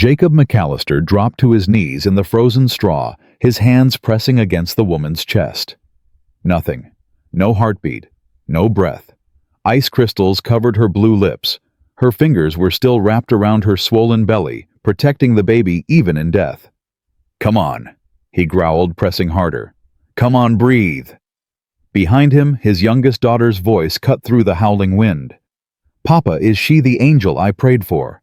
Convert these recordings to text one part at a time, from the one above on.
Jacob McAllister dropped to his knees in the frozen straw, his hands pressing against the woman's chest. Nothing. No heartbeat. No breath. Ice crystals covered her blue lips. Her fingers were still wrapped around her swollen belly, protecting the baby even in death. "Come on," he growled, pressing harder. "Come on, breathe." Behind him, his youngest daughter's voice cut through the howling wind. "Papa, is she the angel I prayed for?"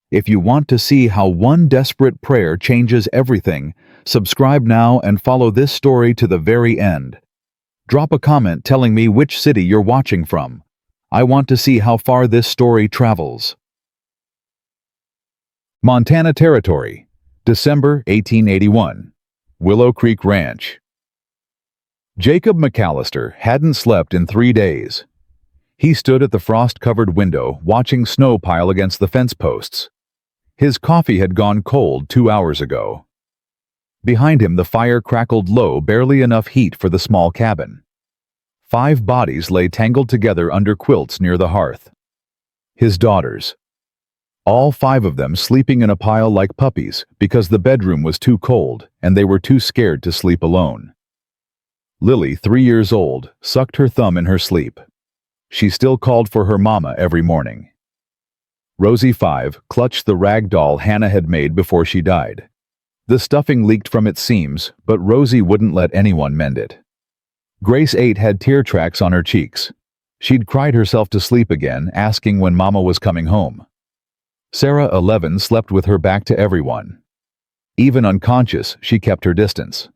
If you want to see how one desperate prayer changes everything, subscribe now and follow this story to the very end. Drop a comment telling me which city you're watching from. I want to see how far this story travels. Montana Territory, December 1881. Willow Creek Ranch. Jacob McAllister hadn't slept in 3 days. He stood at the frost-covered window, watching snow pile against the fence posts. His coffee had gone cold 2 hours ago. Behind him, the fire crackled low, barely enough heat for the small cabin. 5 bodies lay tangled together under quilts near the hearth. His daughters. All 5 of them sleeping in a pile like puppies because the bedroom was too cold and they were too scared to sleep alone. Lily, 3 years old, sucked her thumb in her sleep. She still called for her mama every morning. Rosie, 5, clutched the rag doll Hannah had made before she died. The stuffing leaked from its seams, but Rosie wouldn't let anyone mend it. Grace, 8, had tear tracks on her cheeks. She'd cried herself to sleep again, asking when Mama was coming home. Sarah, 11, slept with her back to everyone. Even unconscious, she kept her distance.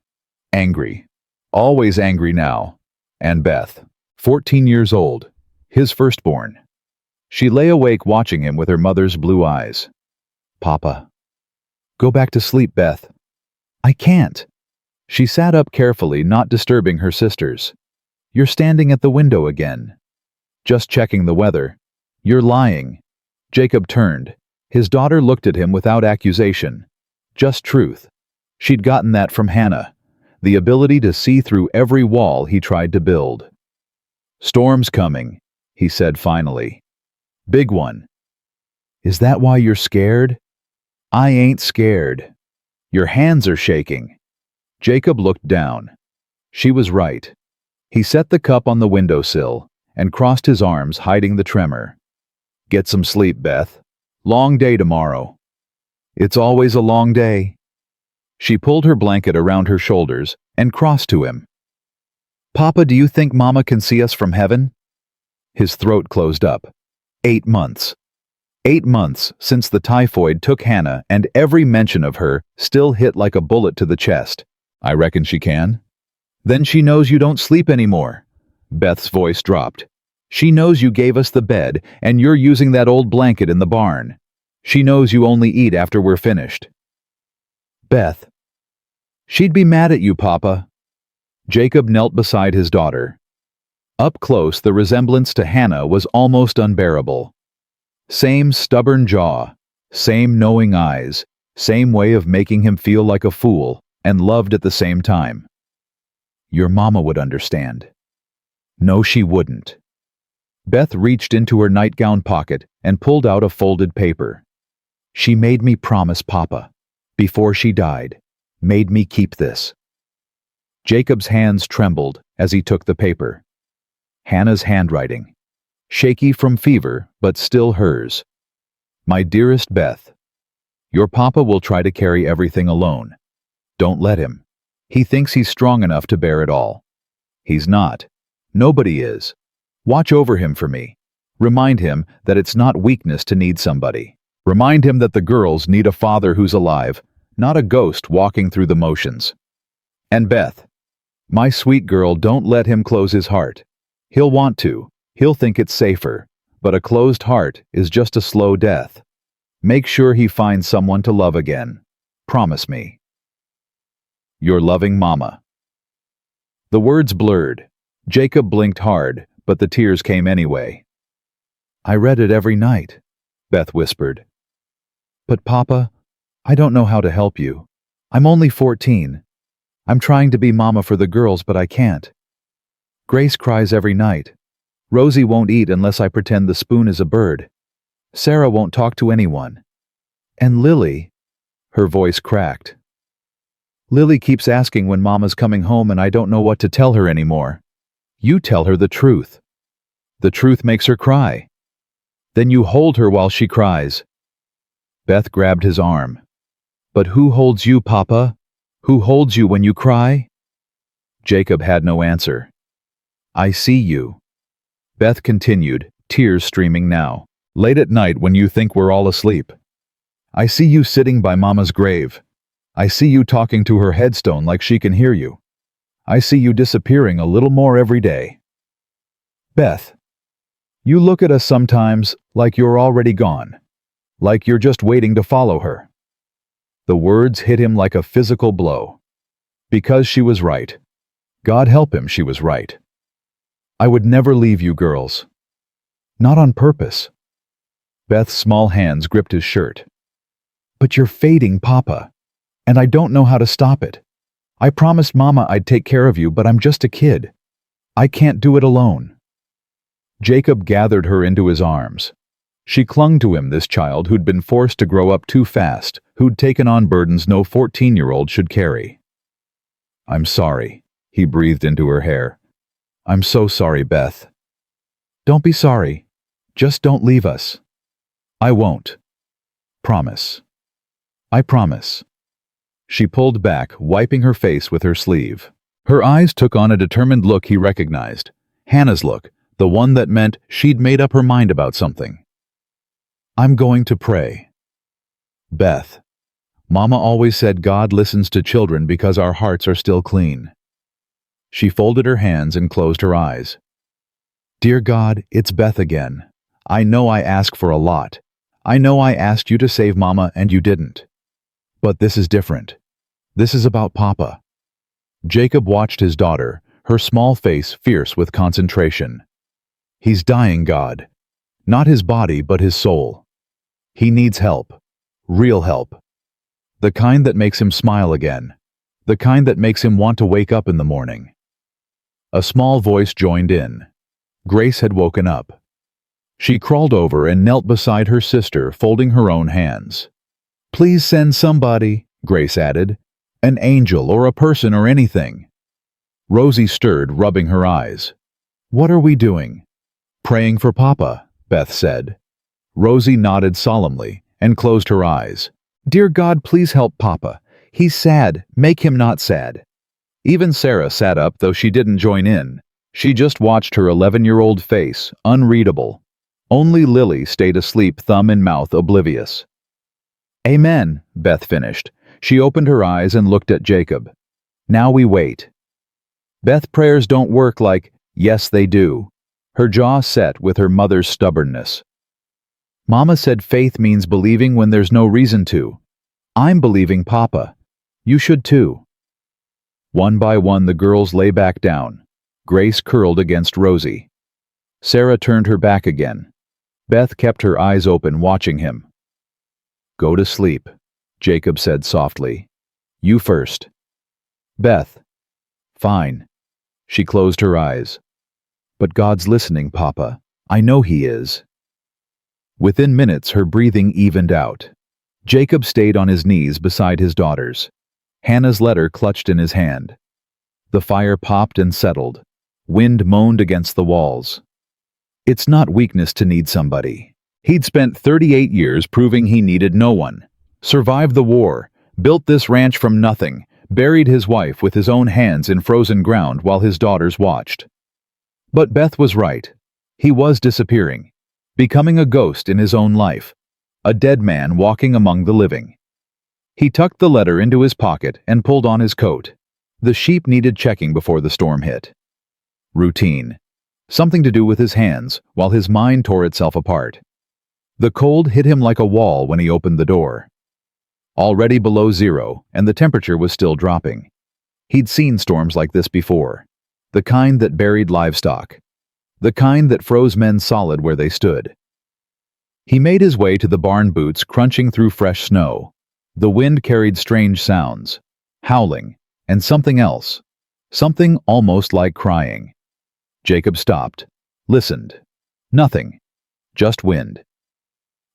Angry. Always angry now. And Beth, 14 years old, his firstborn. She lay awake watching him with her mother's blue eyes. "Papa." "Go back to sleep, Beth." "I can't." She sat up carefully, not disturbing her sisters. "You're standing at the window again." "Just checking the weather." "You're lying." Jacob turned. His daughter looked at him without accusation. Just truth. She'd gotten that from Hannah, the ability to see through every wall he tried to build. "Storm's coming," he said finally. "Big one." "Is that why you're scared?" "I ain't scared." "Your hands are shaking." Jacob looked down. She was right. He set the cup on the windowsill and crossed his arms, hiding the tremor. "Get some sleep, Beth. Long day tomorrow." "It's always a long day." She pulled her blanket around her shoulders and crossed to him. "Papa, do you think Mama can see us from heaven?" His throat closed up. 8 months. 8 months since the typhoid took Hannah, and every mention of her still hit like a bullet to the chest. "I reckon she can." "Then she knows you don't sleep anymore." Beth's voice dropped. "She knows you gave us the bed, and you're using that old blanket in the barn. She knows you only eat after we're finished." "Beth." "She'd be mad at you, Papa." Jacob knelt beside his daughter. Up close, the resemblance to Hannah was almost unbearable. Same stubborn jaw, same knowing eyes, same way of making him feel like a fool, and loved at the same time. "Your mama would understand." "No, she wouldn't." Beth reached into her nightgown pocket and pulled out a folded paper. "She made me promise Papa, before she died, made me keep this." Jacob's hands trembled as he took the paper. Hannah's handwriting. Shaky from fever, but still hers. "My dearest Beth, your Papa will try to carry everything alone. Don't let him. He thinks he's strong enough to bear it all. He's not. Nobody is. Watch over him for me. Remind him that it's not weakness to need somebody. Remind him that the girls need a father who's alive, not a ghost walking through the motions. And Beth, my sweet girl, don't let him close his heart. He'll want to. He'll think it's safer. But a closed heart is just a slow death. Make sure he finds someone to love again. Promise me. Your loving Mama." The words blurred. Jacob blinked hard, but the tears came anyway. "I read it every night," Beth whispered. "But Papa, I don't know how to help you. I'm only 14. I'm trying to be Mama for the girls, but I can't. Grace cries every night. Rosie won't eat unless I pretend the spoon is a bird. Sarah won't talk to anyone. And Lily, Her voice cracked. Lily keeps asking when Mama's coming home and I don't know what to tell her anymore. You tell her the truth. The truth makes her cry. Then you hold her while she cries. Beth grabbed his arm. But who holds you, Papa? Who holds you when you cry? Jacob had no answer. I see you. Beth continued, tears streaming now. Late at night when you think we're all asleep. I see you sitting by Mama's grave. I see you talking to her headstone like she can hear you. I see you disappearing a little more every day. Beth, you look at us sometimes like you're already gone, like you're just waiting to follow her. The words hit him like a physical blow. Because she was right. God help him, she was right. I would never leave you girls. Not on purpose. Beth's small hands gripped his shirt. But you're fading, Papa, and I don't know how to stop it. I promised Mama I'd take care of you, but I'm just a kid. I can't do it alone. Jacob gathered her into his arms. She clung to him, this child who'd been forced to grow up too fast, who'd taken on burdens no 14-year-old should carry. I'm sorry, he breathed into her hair. I'm so sorry, Beth. Don't be sorry. Just don't leave us. I won't. Promise. I promise. She pulled back, wiping her face with her sleeve. Her eyes took on a determined look he recognized. Hannah's look, the one that meant she'd made up her mind about something. I'm going to pray. Beth, Mama always said God listens to children because our hearts are still clean. She folded her hands and closed her eyes. Dear God, it's Beth again. I know I ask for a lot. I know I asked you to save Mama and you didn't. But this is different. This is about Papa. Jacob watched his daughter, her small face fierce with concentration. He's dying, God. Not his body, but his soul. He needs help. Real help. The kind that makes him smile again. The kind that makes him want to wake up in the morning. A small voice joined in. Grace had woken up. She crawled over and knelt beside her sister, folding her own hands. Please send somebody, Grace added. An angel or a person or anything. Rosie stirred, rubbing her eyes. What are we doing? Praying for Papa, Beth said. Rosie nodded solemnly and closed her eyes. Dear God, please help Papa. He's sad. Make him not sad. Even Sarah sat up, though she didn't join in. She just watched her 11-year-old face, unreadable. Only Lily stayed asleep, thumb in mouth, oblivious. Amen, Beth finished. She opened her eyes and looked at Jacob. Now we wait. Beth, prayers don't work like, yes they do. Her jaw set with her mother's stubbornness. Mama said faith means believing when there's no reason to. I'm believing, Papa. You should too. One by one the girls lay back down. Grace curled against Rosie. Sarah turned her back again. Beth kept her eyes open, watching him. Go to sleep, Jacob said softly. You first. Beth. Fine. She closed her eyes. But God's listening, Papa. I know He is. Within minutes her breathing evened out. Jacob stayed on his knees beside his daughters. Hannah's letter clutched in his hand. The fire popped and settled. Wind moaned against the walls. It's not weakness to need somebody. He'd spent 38 years proving he needed no one. Survived the war, built this ranch from nothing, buried his wife with his own hands in frozen ground while his daughters watched. But Beth was right. He was disappearing, becoming a ghost in his own life, a dead man walking among the living. He tucked the letter into his pocket and pulled on his coat. The sheep needed checking before the storm hit. Routine. Something to do with his hands, while his mind tore itself apart. The cold hit him like a wall when he opened the door. Already below zero, and the temperature was still dropping. He'd seen storms like this before. The kind that buried livestock. The kind that froze men solid where they stood. He made his way to the barn boots, crunching through fresh snow. The wind carried strange sounds. Howling, and something else. Something almost like crying. Jacob stopped. Listened. Nothing. Just wind.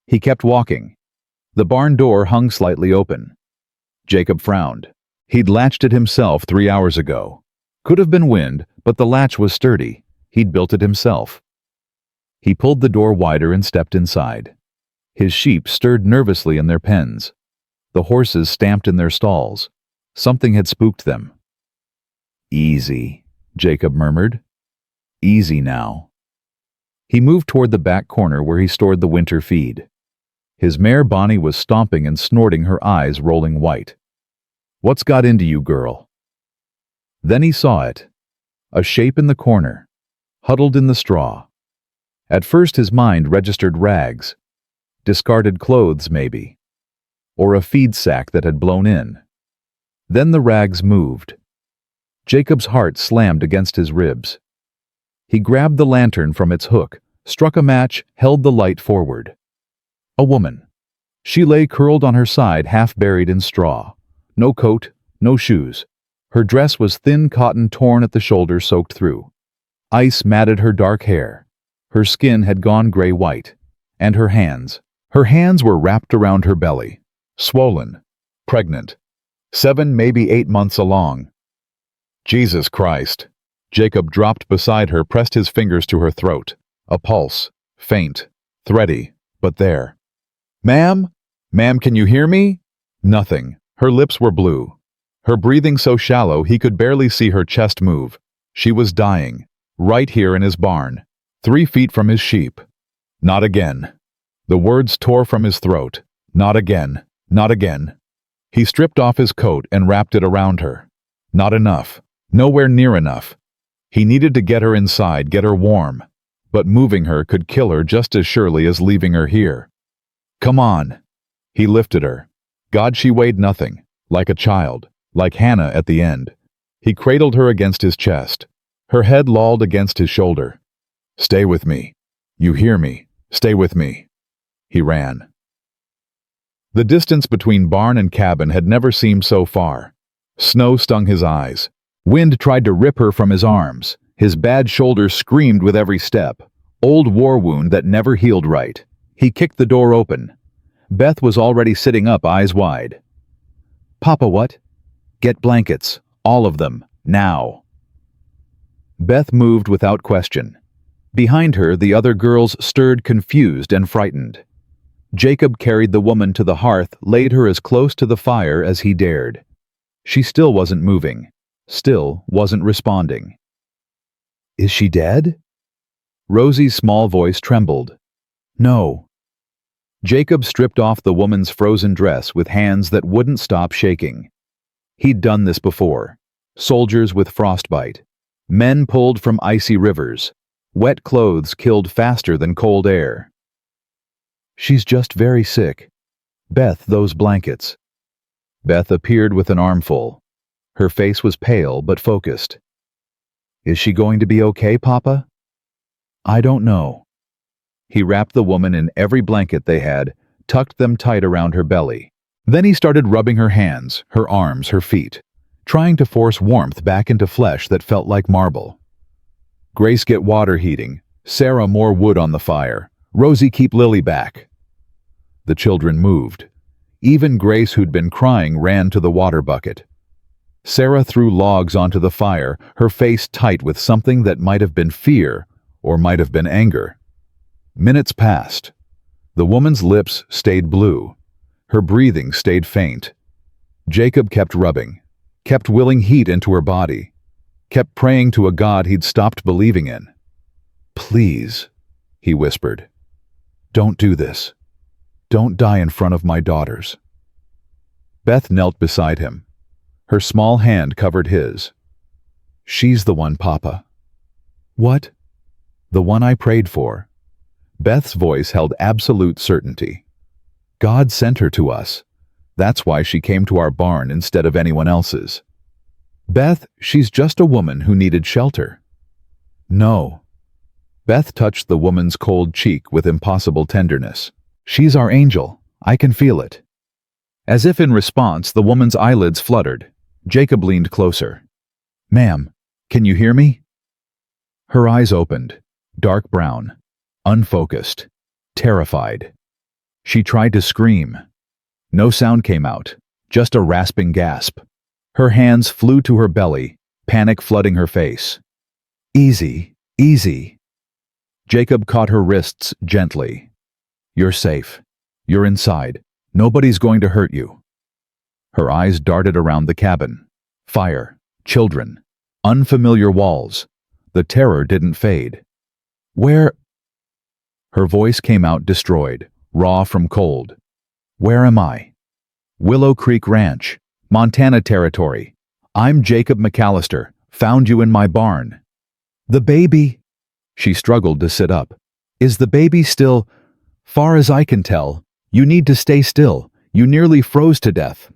He kept walking. The barn door hung slightly open. Jacob frowned. He'd latched it himself 3 hours ago. Could have been wind, but the latch was sturdy. He'd built it himself. He pulled the door wider and stepped inside. His sheep stirred nervously in their pens. The horses stamped in their stalls. Something had spooked them. "Easy," Jacob murmured. "Easy now." He moved toward the back corner where he stored the winter feed. His mare Bonnie was stomping and snorting, her eyes rolling white. "What's got into you, girl?" Then he saw it. A shape in the corner, huddled in the straw. At first his mind registered rags. Discarded clothes, maybe. Or a feed sack that had blown in. Then the rags moved. Jacob's heart slammed against his ribs. He grabbed the lantern from its hook, struck a match, held the light forward. A woman. She lay curled on her side, half buried in straw. No coat, no shoes. Her dress was thin cotton torn at the shoulder, soaked through. Ice matted her dark hair. Her skin had gone gray-white. And her hands. Her hands were wrapped around her belly. Swollen. Pregnant. 7, maybe 8 months along. Jesus Christ. Jacob dropped beside her, pressed his fingers to her throat. A pulse. Faint. Thready. But there. "Ma'am? Ma'am, can you hear me?" Nothing. Her lips were blue. Her breathing so shallow he could barely see her chest move. She was dying. Right here in his barn. 3 feet from his sheep. Not again. The words tore from his throat. Not again. Not again. He stripped off his coat and wrapped it around her. Not enough. Nowhere near enough. He needed to get her inside, get her warm. But moving her could kill her just as surely as leaving her here. "Come on." He lifted her. God, she weighed nothing. Like a child. Like Hannah at the end. He cradled her against his chest. Her head lolled against his shoulder. "Stay with me. You hear me. Stay with me." He ran. The distance between barn and cabin had never seemed so far. Snow stung his eyes. Wind tried to rip her from his arms. His bad shoulder screamed with every step. Old war wound that never healed right. He kicked the door open. Beth was already sitting up, eyes wide. "Papa, what?" "Get blankets. All of them. Now." Beth moved without question. Behind her, the other girls stirred, confused and frightened. Jacob carried the woman to the hearth, laid her as close to the fire as he dared. She still wasn't moving. Still wasn't responding. "Is she dead?" Rosie's small voice trembled. "No." Jacob stripped off the woman's frozen dress with hands that wouldn't stop shaking. He'd done this before. Soldiers with frostbite. Men pulled from icy rivers. Wet clothes killed faster than cold air. "She's just very sick. Beth, those blankets." Beth appeared with an armful. Her face was pale but focused. "Is she going to be okay, Papa?" "I don't know." He wrapped the woman in every blanket they had, tucked them tight around her belly. Then he started rubbing her hands, her arms, her feet, trying to force warmth back into flesh that felt like marble. "Grace, get water heating. Sarah, more wood on the fire. Rosie, keep Lily back." The children moved. Even Grace, who'd been crying, ran to the water bucket. Sarah threw logs onto the fire, her face tight with something that might have been fear or might have been anger. Minutes passed. The woman's lips stayed blue. Her breathing stayed faint. Jacob kept rubbing, kept willing heat into her body, kept praying to a God he'd stopped believing in. "Please," he whispered, "don't do this. Don't die in front of my daughters." Beth knelt beside him. Her small hand covered his. "She's the one, Papa." "What?" "The one I prayed for." Beth's voice held absolute certainty. "God sent her to us. That's why she came to our barn instead of anyone else's." "Beth, she's just a woman who needed shelter." "No." Beth touched the woman's cold cheek with impossible tenderness. "She's our angel. I can feel it." As if in response, the woman's eyelids fluttered. Jacob leaned closer. "Ma'am, can you hear me?" Her eyes opened, dark brown, unfocused, terrified. She tried to scream. No sound came out, just a rasping gasp. Her hands flew to her belly, panic flooding her face. Easy, easy. Jacob caught her wrists gently. You're safe. You're inside. Nobody's going to hurt you. Her eyes darted around the cabin. Fire, children, unfamiliar walls. The terror didn't fade. Where? Her voice came out destroyed, raw from cold. Where am I? Willow Creek Ranch, Montana Territory. I'm Jacob McAllister. Found you in my barn. The baby? She struggled to sit up. Is the baby still? Far as I can tell, you need to stay still. You nearly froze to death.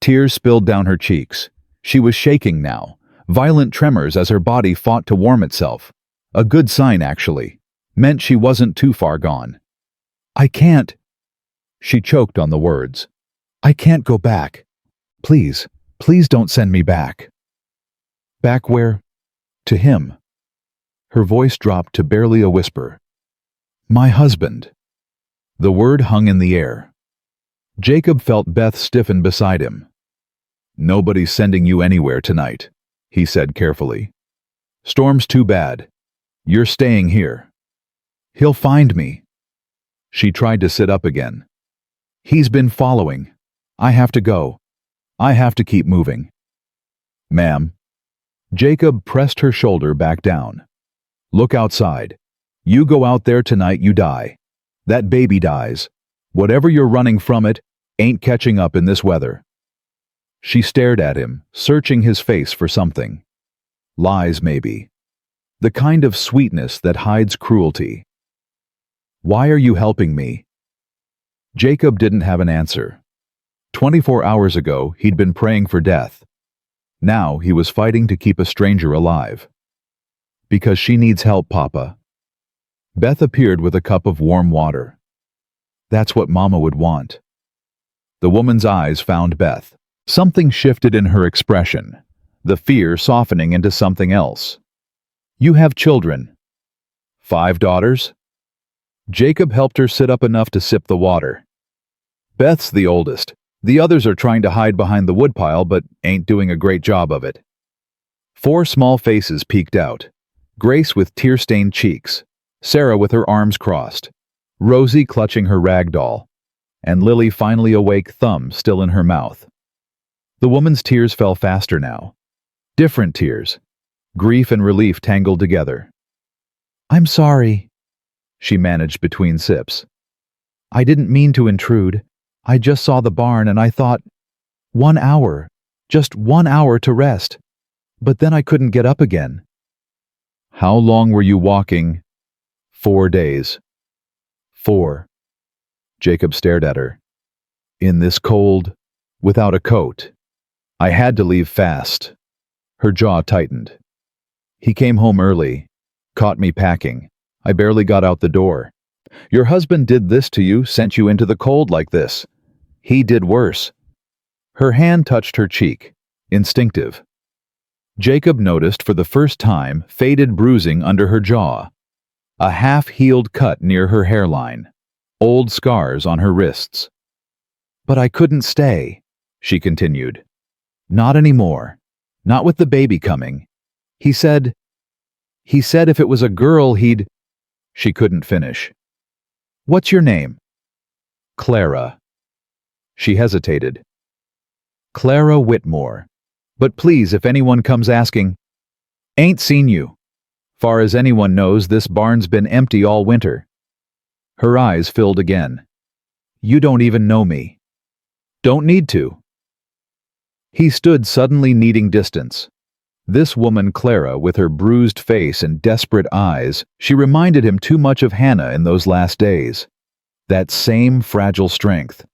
Tears spilled down her cheeks. She was shaking now, violent tremors as her body fought to warm itself. A good sign, actually. Meant she wasn't too far gone. I can't. She choked on the words. I can't go back. Please, please don't send me back. Back where? To him. Her voice dropped to barely a whisper. My husband. The word hung in the air. Jacob felt Beth stiffen beside him. Nobody's sending you anywhere tonight, he said carefully. Storm's too bad. You're staying here. He'll find me. She tried to sit up again. He's been following. I have to go. I have to keep moving. Ma'am. Jacob pressed her shoulder back down. Look outside. You go out there tonight, you die. That baby dies. Whatever you're running from it ain't catching up in this weather. She stared at him, searching his face for something. Lies, maybe. The kind of sweetness that hides cruelty. Why are you helping me? Jacob didn't have an answer. 24 hours ago, he'd been praying for death. Now he was fighting to keep a stranger alive. Because she needs help, Papa. Beth appeared with a cup of warm water. That's what Mama would want. The woman's eyes found Beth. Something shifted in her expression, the fear softening into something else. You have children. 5 daughters? Jacob helped her sit up enough to sip the water. Beth's the oldest. The others are trying to hide behind the woodpile but ain't doing a great job of it. 4 small faces peeked out. Grace with tear-stained cheeks, Sarah with her arms crossed, Rosie clutching her rag doll, and Lily finally awake, thumb still in her mouth. The woman's tears fell faster now. Different tears. Grief and relief tangled together. I'm sorry, she managed between sips. I didn't mean to intrude. I just saw the barn and I thought, 1 hour, just 1 hour to rest. But then I couldn't get up again. How long were you walking? 4 days. 4. Jacob stared at her. In this cold, without a coat. I had to leave fast. Her jaw tightened. He came home early, caught me packing. I barely got out the door. Your husband did this to you, sent you into the cold like this. He did worse. Her hand touched her cheek, instinctive. Jacob noticed for the first time faded bruising under her jaw, a half-healed cut near her hairline, old scars on her wrists. But I couldn't stay, she continued. Not anymore. Not with the baby coming. He said if it was a girl he'd... She couldn't finish. What's your name? Clara. She hesitated. Clara Whitmore. But please, if anyone comes asking, ain't seen you. Far as anyone knows, this barn's been empty all winter. Her eyes filled again. You don't even know me. Don't need to. He stood suddenly needing distance. This woman Clara, with her bruised face and desperate eyes, she reminded him too much of Hannah in those last days. That same fragile strength.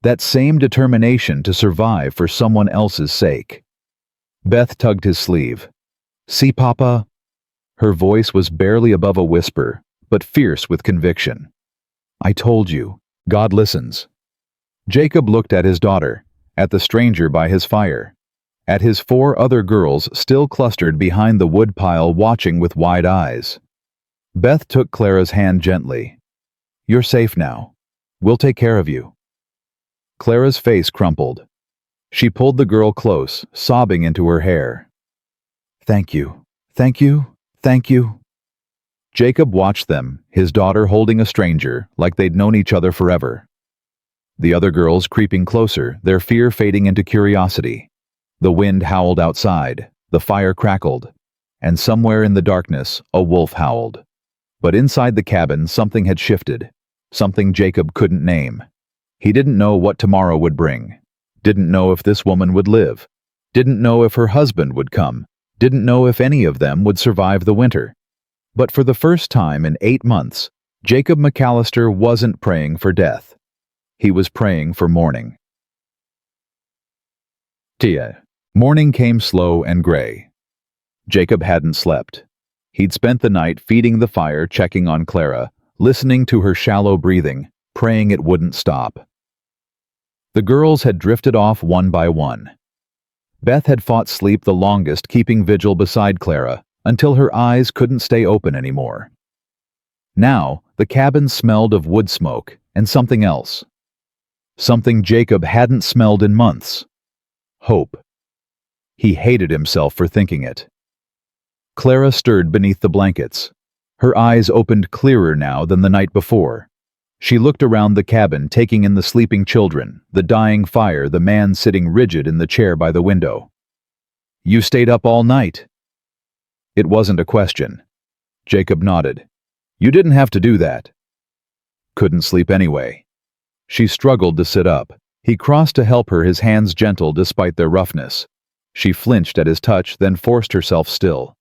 That same determination to survive for someone else's sake. Beth tugged his sleeve. See, Papa? Her voice was barely above a whisper, but fierce with conviction. I told you, God listens. Jacob looked at his daughter, at the stranger by his fire, at his 4 other girls still clustered behind the woodpile watching with wide eyes. Beth took Clara's hand gently. You're safe now. We'll take care of you. Clara's face crumpled. She pulled the girl close, sobbing into her hair. "Thank you, thank you, thank you." Jacob watched them, his daughter holding a stranger, like they'd known each other forever. The other girls creeping closer, their fear fading into curiosity. The wind howled outside, the fire crackled, and somewhere in the darkness, a wolf howled. But inside the cabin, something had shifted, something Jacob couldn't name. He didn't know what tomorrow would bring, didn't know if this woman would live, didn't know if her husband would come, didn't know if any of them would survive the winter. But for the first time in 8 months, Jacob McAllister wasn't praying for death. He was praying for morning. Tia. Morning came slow and gray. Jacob hadn't slept. He'd spent the night feeding the fire, checking on Clara, listening to her shallow breathing, praying it wouldn't stop. The girls had drifted off one by one. Beth had fought sleep the longest, keeping vigil beside Clara, until her eyes couldn't stay open anymore. Now, the cabin smelled of wood smoke and something else. Something Jacob hadn't smelled in months. Hope. He hated himself for thinking it. Clara stirred beneath the blankets. Her eyes opened clearer now than the night before. She looked around the cabin, taking in the sleeping children, the dying fire, the man sitting rigid in the chair by the window. "You stayed up all night?" It wasn't a question. Jacob nodded. "You didn't have to do that." Couldn't sleep anyway. She struggled to sit up. He crossed to help her, his hands gentle despite their roughness. She flinched at his touch, then forced herself still.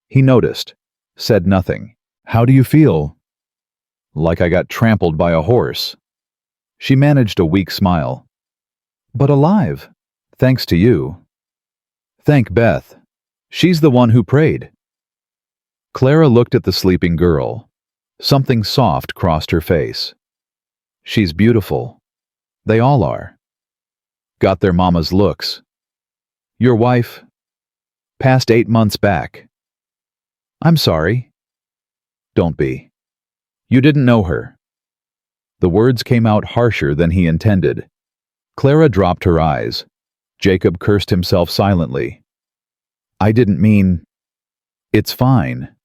He noticed, said nothing. "How do you feel?" "Like I got trampled by a horse." She managed a weak smile. "But alive, thanks to you." "Thank Beth. She's the one who prayed." Clara looked at the sleeping girl. Something soft crossed her face. "She's beautiful. They all are. Got their mama's looks. Your wife passed 8 months back." "I'm sorry." "Don't be. You didn't know her." The words came out harsher than he intended. Clara dropped her eyes. Jacob cursed himself silently. "I didn't mean—" "It's fine."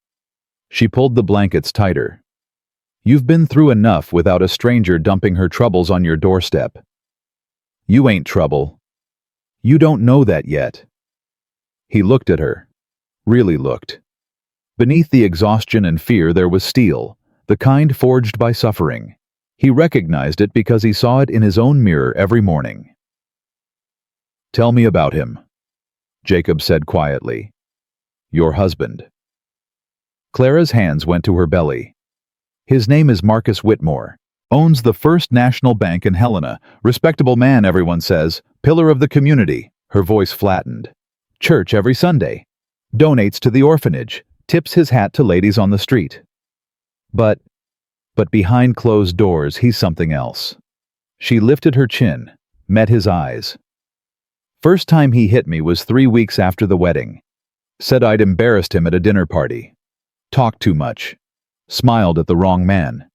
She pulled the blankets tighter. "You've been through enough without a stranger dumping her troubles on your doorstep. You ain't trouble. You don't know that yet." He looked at her. Really looked. Beneath the exhaustion and fear there was steel, the kind forged by suffering. He recognized it because he saw it in his own mirror every morning. "Tell me about him," Jacob said quietly. "Your husband." Clara's hands went to her belly. "His name is Marcus Whitmore. Owns the First National Bank in Helena. Respectable man, everyone says. Pillar of the community." Her voice flattened. "Church every Sunday. Donates to the orphanage. Tips his hat to ladies on the street. But behind closed doors, he's something else." She lifted her chin, met his eyes. "First time he hit me was 3 weeks after the wedding. Said I'd embarrassed him at a dinner party. Talked too much. Smiled at the wrong man."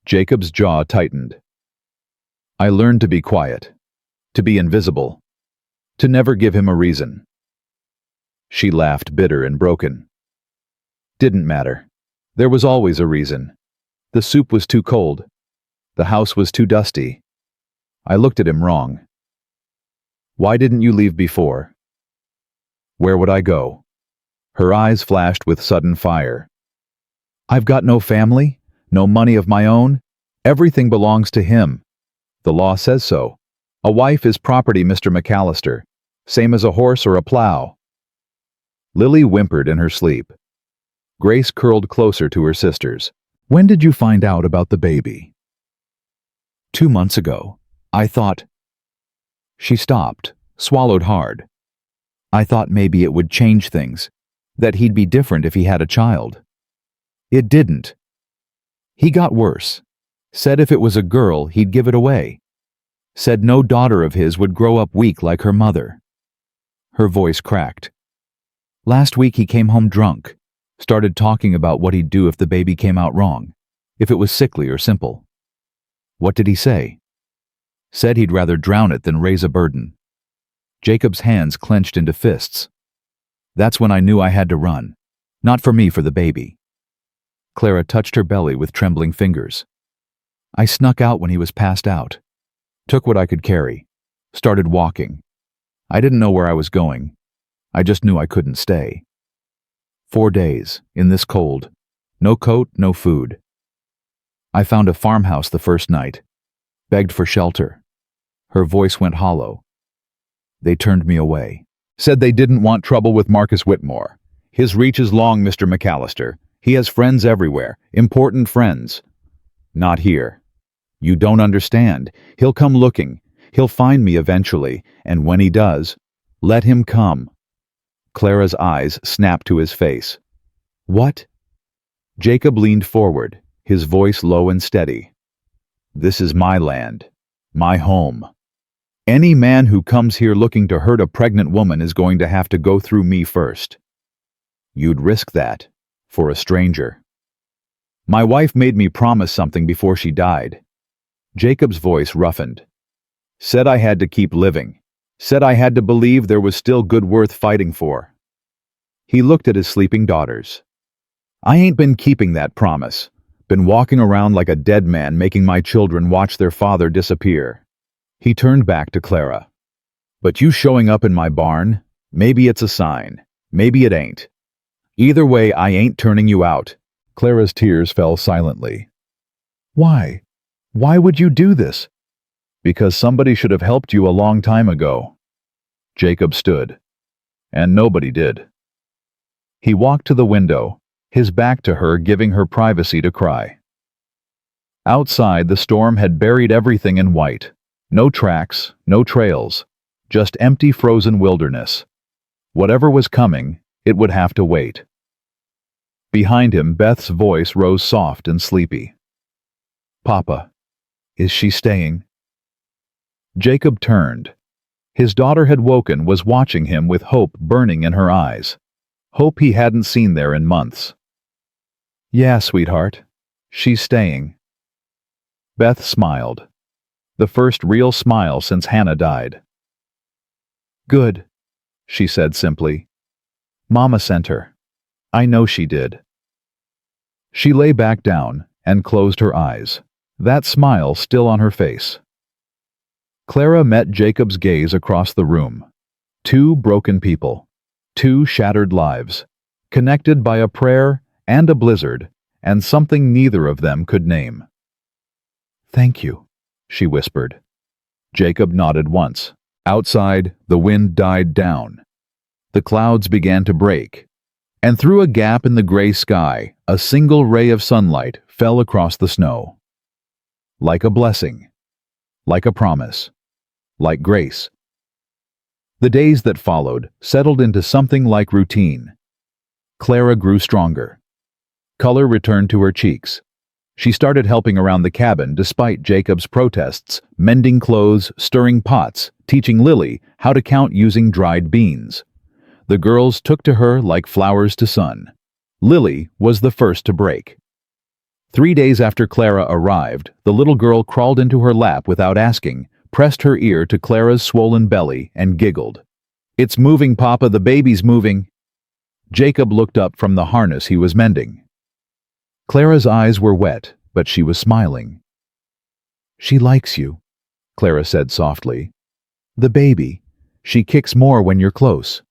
Jacob's jaw tightened. "I learned to be quiet, to be invisible, to never give him a reason." She laughed, bitter and broken. "Didn't matter. There was always a reason. The soup was too cold. The house was too dusty. I looked at him wrong. Why didn't you leave before?" "Where would I go?" Her eyes flashed with sudden fire. "I've got no family, no money of my own. Everything belongs to him. The law says so. A wife is property, Mr. McAllister, same as a horse or a plow." Lily whimpered in her sleep. Grace curled closer to her sisters. "When did you find out about the baby?" 2 months ago. I thought—" She stopped, swallowed hard. "I thought maybe it would change things, that he'd be different if he had a child. It didn't. He got worse. Said if it was a girl, he'd give it away. Said no daughter of his would grow up weak like her mother." Her voice cracked. "Last week he came home drunk. Started talking about what he'd do if the baby came out wrong, if it was sickly or simple." "What did he say?" "Said he'd rather drown it than raise a burden. Jacob's hands clenched into fists. That's when I knew I had to run. Not for me, for the baby. Clara touched her belly with trembling fingers. I snuck out when he was passed out. Took what I could carry. Started walking. I didn't know where I was going. I just knew I couldn't stay. 4 days, in this cold. No coat, no food. I found a farmhouse the first night. Begged for shelter. Her voice went hollow. They turned me away. Said they didn't want trouble with Marcus Whitmore. His reach is long, Mr. McAllister. He has friends everywhere, important friends. Not here. You don't understand. He'll come looking. He'll find me eventually, and when he does, let him come. Clara's eyes snapped to his face. What? Jacob leaned forward, his voice low and steady. This is my land, my home. Any man who comes here looking to hurt a pregnant woman is going to have to go through me first. You'd risk that, for a stranger. My wife made me promise something before she died. Jacob's voice roughened. Said I had to keep living. Said I had to believe there was still good worth fighting for. He looked at his sleeping daughters. I ain't been keeping that promise. Been walking around like a dead man making my children watch their father disappear. He turned back to Clara. But you showing up in my barn, maybe it's a sign. Maybe it ain't. Either way, I ain't turning you out. Clara's tears fell silently. Why? Why would you do this? Because somebody should have helped you a long time ago. Jacob stood. And nobody did. He walked to the window, his back to her, giving her privacy to cry. Outside, the storm had buried everything in white. No tracks, no trails, just empty frozen wilderness. Whatever was coming, it would have to wait. Behind him, Beth's voice rose soft and sleepy. Papa, is she staying? Jacob turned. His daughter had woken, was watching him with hope burning in her eyes. Hope he hadn't seen there in months. Yeah, sweetheart. She's staying. Beth smiled. The first real smile since Hannah died. Good, she said simply. Mama sent her. I know she did. She lay back down and closed her eyes, that smile still on her face. Clara met Jacob's gaze across the room. 2 broken people, 2 shattered lives, connected by a prayer and a blizzard, and something neither of them could name. Thank you, she whispered. Jacob nodded once. Outside, the wind died down. The clouds began to break, and through a gap in the gray sky, a single ray of sunlight fell across the snow. Like a blessing, like a promise, like grace. The days that followed settled into something like routine. Clara grew stronger. Color returned to her cheeks. She started helping around the cabin despite Jacob's protests, mending clothes, stirring pots, teaching Lily how to count using dried beans. The girls took to her like flowers to sun. Lily was the first to break. 3 days after Clara arrived, the little girl crawled into her lap without asking, pressed her ear to Clara's swollen belly, and giggled. It's moving, Papa, the baby's moving. Jacob looked up from the harness he was mending. Clara's eyes were wet, but she was smiling. She likes you, Clara said softly. The baby. She kicks more when you're close.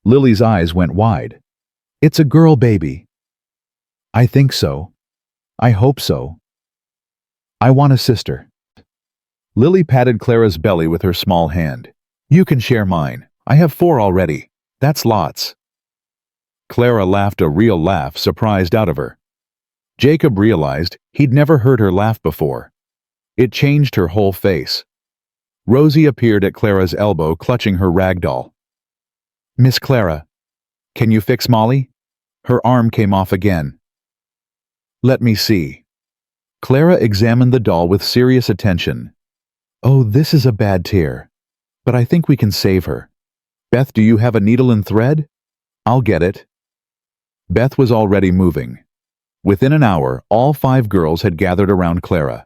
Lily's eyes went wide. It's a girl baby. I think so. I hope so. I want a sister. Lily patted Clara's belly with her small hand. You can share mine. I have 4 already. That's lots. Clara laughed a real laugh, surprised out of her. Jacob realized he'd never heard her laugh before. It changed her whole face. Rosie appeared at Clara's elbow, clutching her rag doll. Miss Clara, can you fix Molly? Her arm came off again. Let me see. Clara examined the doll with serious attention. Oh, this is a bad tear. But I think we can save her. Beth, do you have a needle and thread? I'll get it. Beth was already moving. Within an hour, all 5 girls had gathered around Clara.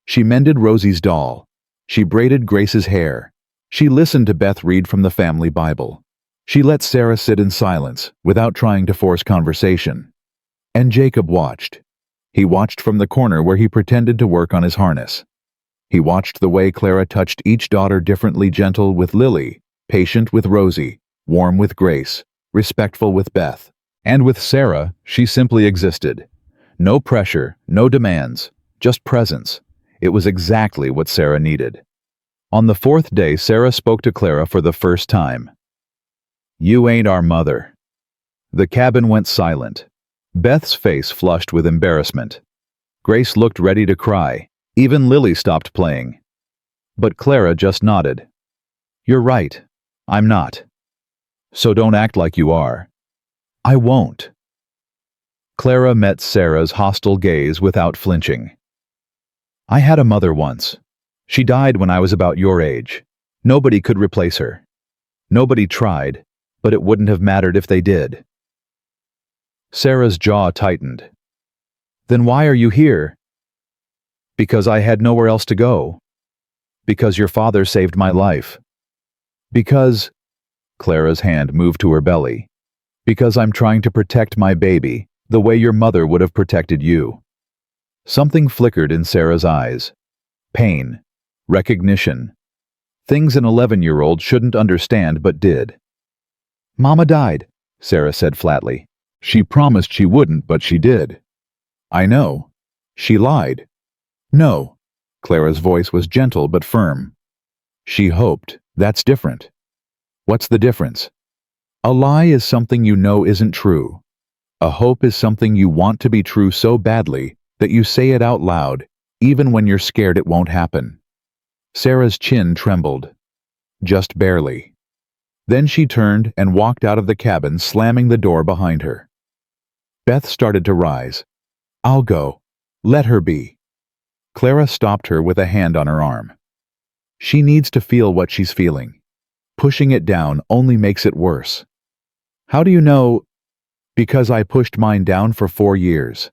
She mended Rosie's doll. She braided Grace's hair. She listened to Beth read from the family Bible. She let Sarah sit in silence, without trying to force conversation. And Jacob watched. He watched from the corner where he pretended to work on his harness. He watched the way Clara touched each daughter differently, gentle with Lily, patient with Rosie, warm with Grace, respectful with Beth. And with Sarah, she simply existed. No pressure, no demands, just presence. It was exactly what Sarah needed. On the fourth day, Sarah spoke to Clara for the first time. "You ain't our mother." The cabin went silent. Beth's face flushed with embarrassment. Grace looked ready to cry. Even Lily stopped playing. But Clara just nodded. "You're right. I'm not. So don't act like you are." "I won't." Clara met Sarah's hostile gaze without flinching. "I had a mother once. She died when I was about your age. Nobody could replace her. Nobody tried, but it wouldn't have mattered if they did." Sarah's jaw tightened. "Then why are you here?" "Because I had nowhere else to go. Because your father saved my life. Because—" Clara's hand moved to her belly. "Because I'm trying to protect my baby, the way your mother would have protected you." Something flickered in Sarah's eyes. Pain. Recognition. Things an 11-year-old shouldn't understand but did. "Mama died," Sarah said flatly. "She promised she wouldn't, but she did." "I know. She lied." "No." Clara's voice was gentle but firm. "She hoped. That's different." "What's the difference?" "A lie is something you know isn't true. A hope is something you want to be true so badly that you say it out loud, even when you're scared it won't happen." Sarah's chin trembled. Just barely. Then she turned and walked out of the cabin, slamming the door behind her. Beth started to rise. "I'll go. Let her be." Clara stopped her with a hand on her arm. "She needs to feel what she's feeling. Pushing it down only makes it worse." "How do you know?" "Because I pushed mine down for 4 years."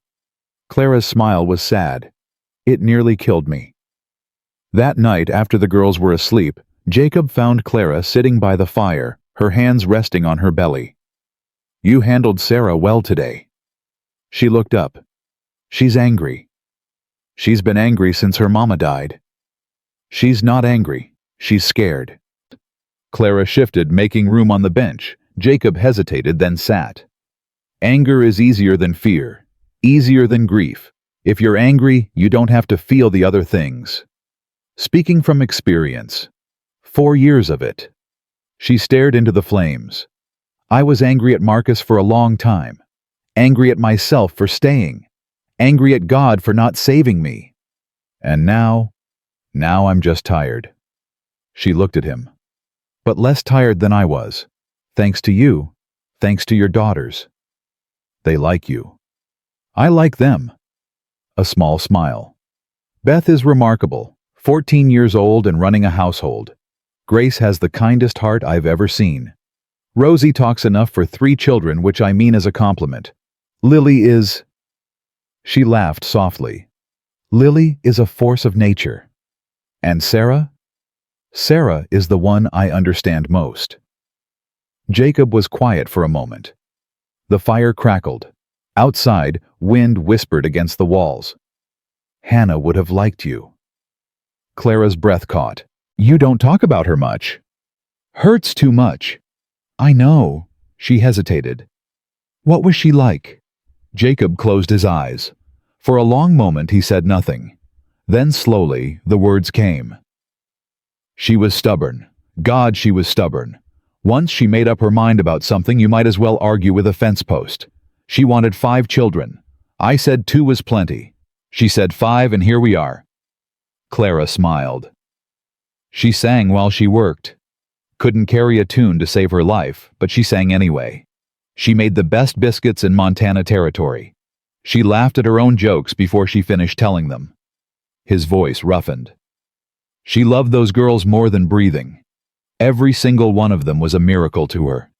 Clara's smile was sad. "It nearly killed me." That night, after the girls were asleep, Jacob found Clara sitting by the fire, her hands resting on her belly. "You handled Sarah well today." She looked up. "She's angry." "She's been angry since her mama died." "She's not angry. She's scared." Clara shifted, making room on the bench. Jacob hesitated, then sat. "Anger is easier than fear, easier than grief. If you're angry, you don't have to feel the other things." Speaking from experience. 4 years of it. She stared into the flames. "I was angry at Marcus for a long time. Angry at myself for staying. Angry at God for not saving me. And now I'm just tired." She looked at him. "But less tired than I was. Thanks to you. Thanks to your daughters. They like you." "I like them." A small smile. "Beth is remarkable. 14 years old and running a household. Grace has the kindest heart I've ever seen. Rosie talks enough for 3 children, which I mean as a compliment. Lily is—" She laughed softly. "Lily is a force of nature. And Sarah? Sarah is the one I understand most." Jacob was quiet for a moment. The fire crackled. Outside, wind whispered against the walls. "Hannah would have liked you." Clara's breath caught. "You don't talk about her much." "Hurts too much." "I know." She hesitated. "What was she like?" Jacob closed his eyes. For a long moment he said nothing. Then slowly the words came. "She was stubborn. God, she was stubborn. Once she made up her mind about something, you might as well argue with a fence post. She wanted 5 children. I said 2 was plenty. She said 5, and here we are." Clara smiled. "She sang while she worked. Couldn't carry a tune to save her life, but she sang anyway. She made the best biscuits in Montana Territory. She laughed at her own jokes before she finished telling them." His voice roughened. "She loved those girls more than breathing. Every single one of them was a miracle to her."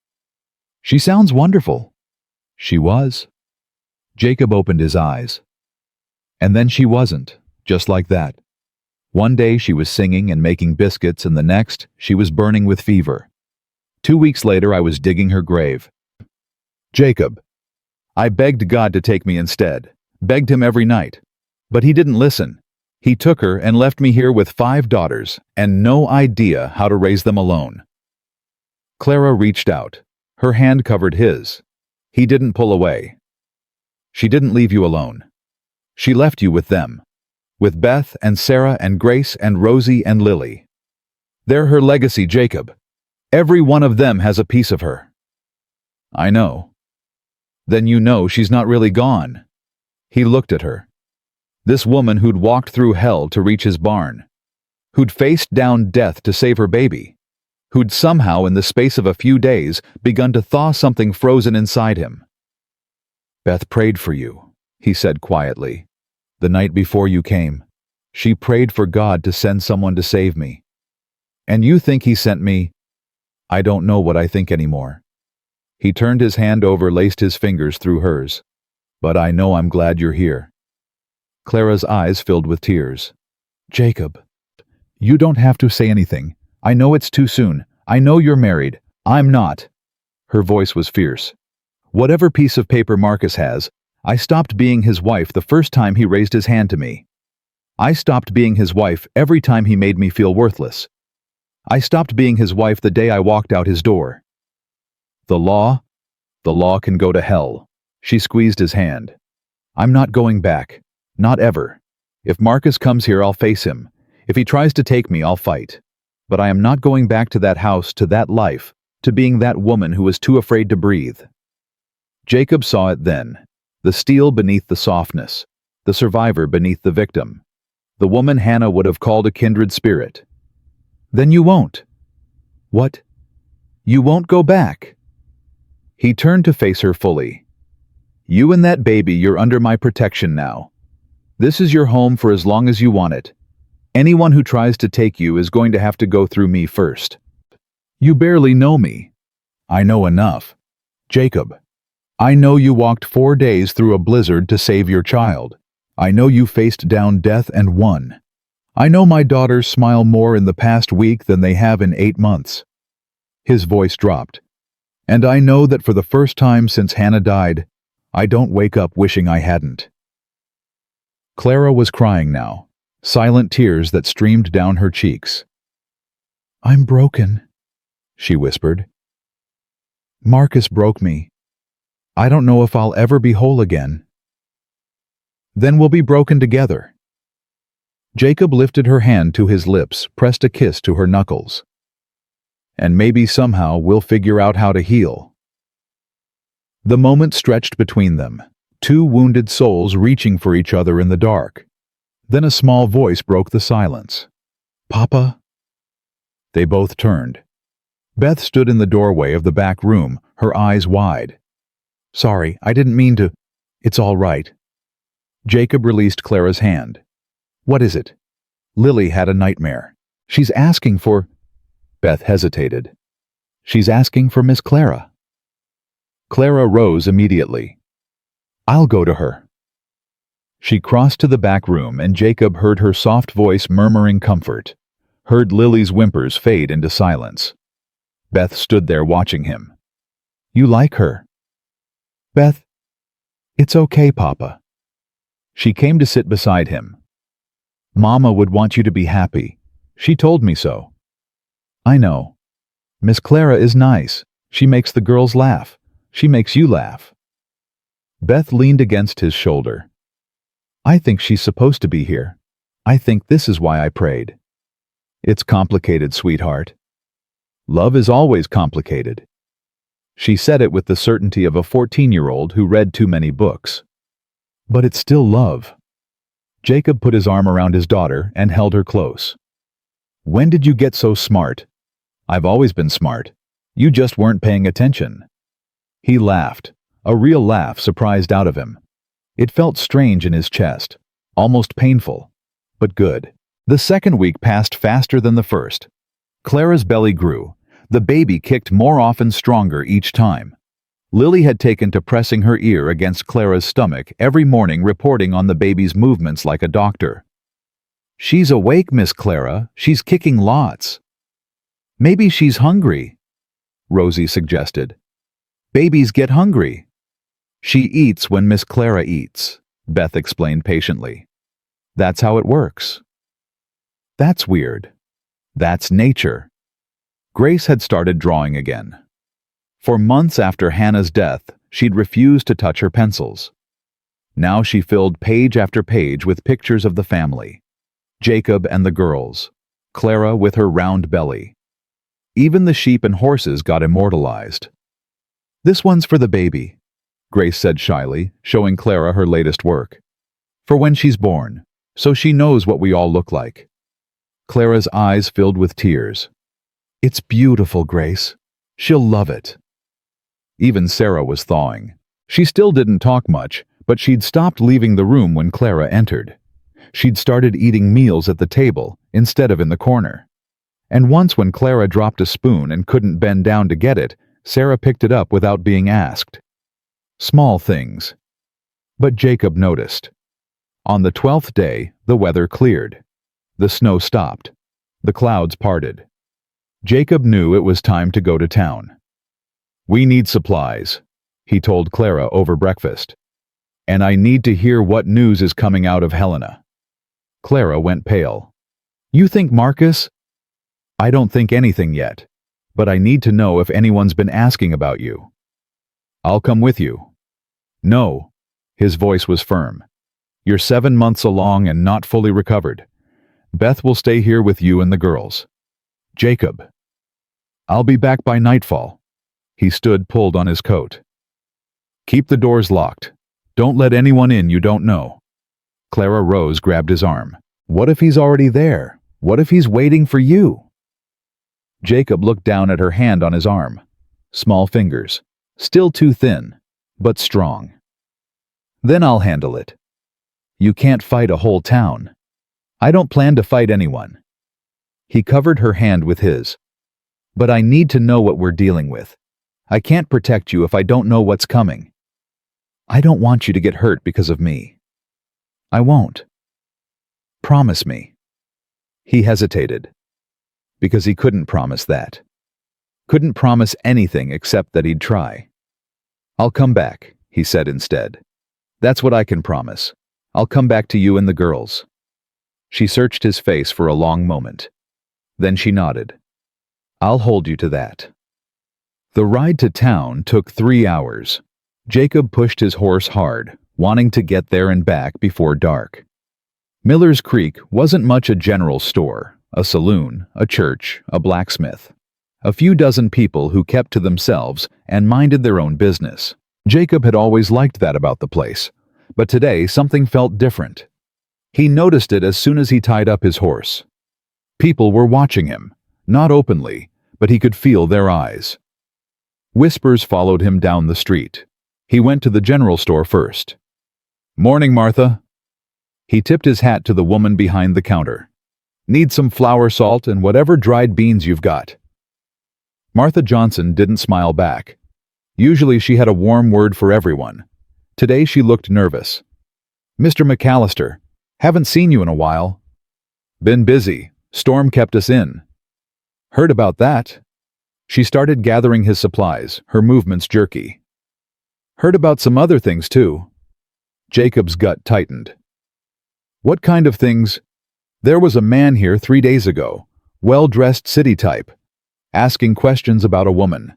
"She sounds wonderful." "She was." Jacob opened his eyes. "And then she wasn't, just like that." One day she was singing and making biscuits, and the next she was burning with fever. 2 weeks later I was digging her grave. Jacob. I begged God to take me instead, begged him every night. But he didn't listen. He took her and left me here with 5 daughters and no idea how to raise them alone. Clara reached out. Her hand covered his. He didn't pull away. She didn't leave you alone. She left you with them. With Beth and Sarah and Grace and Rosie and Lily. They're her legacy, Jacob. Every one of them has a piece of her. I know. Then you know she's not really gone. He looked at her. This woman who'd walked through hell to reach his barn. Who'd faced down death to save her baby. Who'd somehow, in the space of a few days, begun to thaw something frozen inside him. Beth prayed for you, he said quietly. The night before you came, she prayed for God to send someone to save me. And you think he sent me? I don't know what I think anymore. He turned his hand over, laced his fingers through hers. But I know I'm glad you're here. Clara's eyes filled with tears. Jacob, you don't have to say anything. I know it's too soon. I know you're married. I'm not. Her voice was fierce. Whatever piece of paper Marcus has, I stopped being his wife the first time he raised his hand to me. I stopped being his wife every time he made me feel worthless. I stopped being his wife the day I walked out his door. The law can go to hell. She squeezed his hand. I'm not going back. Not ever. If Marcus comes here, I'll face him. If he tries to take me, I'll fight. But I am not going back to that house, to that life, to being that woman who was too afraid to breathe. Jacob saw it then. The steel beneath the softness. The survivor beneath the victim. The woman Hannah would have called a kindred spirit. Then you won't. What? You won't go back? He turned to face her fully. You and that baby, you're under my protection now. This is your home for as long as you want it. Anyone who tries to take you is going to have to go through me first. You barely know me. I know enough. Jacob, I know you walked 4 days through a blizzard to save your child. I know you faced down death and won. I know my daughters smile more in the past week than they have in 8 months. His voice dropped. And I know that for the first time since Hannah died, I don't wake up wishing I hadn't. Clara was crying now, silent tears that streamed down her cheeks. I'm broken, she whispered. Marcus broke me. I don't know if I'll ever be whole again. Then we'll be broken together. Jacob lifted her hand to his lips, pressed a kiss to her knuckles. And maybe somehow we'll figure out how to heal. The moment stretched between them, 2 wounded souls reaching for each other in the dark. Then a small voice broke the silence. Papa? They both turned. Beth stood in the doorway of the back room, her eyes wide. Sorry, I didn't mean to. It's all right. Jacob released Clara's hand. What is it? Lily had a nightmare. She's asking for... Beth hesitated. She's asking for Miss Clara. Clara rose immediately. I'll go to her. She crossed to the back room, and Jacob heard her soft voice murmuring comfort, heard Lily's whimpers fade into silence. Beth stood there watching him. You like her? Beth, it's okay, Papa. She came to sit beside him. Mama would want you to be happy. She told me so. I know. Miss Clara is nice. She makes the girls laugh. She makes you laugh. Beth leaned against his shoulder. I think she's supposed to be here. I think this is why I prayed. It's complicated, sweetheart. Love is always complicated. She said it with the certainty of a 14-year-old who read too many books. But it's still love. Jacob put his arm around his daughter and held her close. When did you get so smart? I've always been smart. You just weren't paying attention. He laughed, a real laugh surprised out of him. It felt strange in his chest, almost painful, but good. The second week passed faster than the first. Clara's belly grew. The baby kicked more often, stronger each time. Lily had taken to pressing her ear against Clara's stomach every morning, reporting on the baby's movements like a doctor. She's awake, Miss Clara. She's kicking lots. Maybe she's hungry, Rosie suggested. Babies get hungry. She eats when Miss Clara eats, Beth explained patiently. That's how it works. That's weird. That's nature. Grace had started drawing again. For months after Hannah's death, she'd refused to touch her pencils. Now she filled page after page with pictures of the family. Jacob and the girls, Clara with her round belly. Even the sheep and horses got immortalized. This one's for the baby, Grace said shyly, showing Clara her latest work. For when she's born, so she knows what we all look like. Clara's eyes filled with tears. It's beautiful, Grace. She'll love it. Even Sarah was thawing. She still didn't talk much, but she'd stopped leaving the room when Clara entered. She'd started eating meals at the table instead of in the corner. And once when Clara dropped a spoon and couldn't bend down to get it, Sarah picked it up without being asked. Small things. But Jacob noticed. On the 12th day, the weather cleared. The snow stopped. The clouds parted. Jacob knew it was time to go to town. We need supplies, he told Clara over breakfast. And I need to hear what news is coming out of Helena. Clara went pale. You think Marcus? I don't think anything yet, but I need to know if anyone's been asking about you. I'll come with you. No, his voice was firm. You're 7 months along and not fully recovered. Beth will stay here with you and the girls. Jacob. I'll be back by nightfall. He stood pulled on his coat. Keep the doors locked. Don't let anyone in you don't know. Clara Rose grabbed his arm. What if he's already there? What if he's waiting for you? Jacob looked down at her hand on his arm. Small fingers. Still too thin, but strong. Then I'll handle it. You can't fight a whole town. I don't plan to fight anyone. He covered her hand with his. But I need to know what we're dealing with. I can't protect you if I don't know what's coming. I don't want you to get hurt because of me. I won't. Promise me. He hesitated. Because he couldn't promise that. Couldn't promise anything except that he'd try. I'll come back, he said instead. That's what I can promise. I'll come back to you and the girls. She searched his face for a long moment. Then she nodded. I'll hold you to that. The ride to town took 3 hours. Jacob pushed his horse hard, wanting to get there and back before dark. Miller's Creek wasn't much a general store, a saloon, a church, a blacksmith. A few dozen people who kept to themselves and minded their own business. Jacob had always liked that about the place, but today something felt different. He noticed it as soon as he tied up his horse. People were watching him, not openly, but he could feel their eyes. Whispers followed him down the street. He went to the general store first. Morning, Martha. He tipped his hat to the woman behind the counter. Need some flour, salt, and whatever dried beans you've got. Martha Johnson didn't smile back. Usually she had a warm word for everyone. Today she looked nervous. Mr. McAllister, haven't seen you in a while. Been busy. Storm kept us in. Heard about that. She started gathering his supplies, her movements jerky. Heard about some other things too. Jacob's gut tightened. What kind of things? There was a man here 3 days ago, well-dressed city type, asking questions about a woman.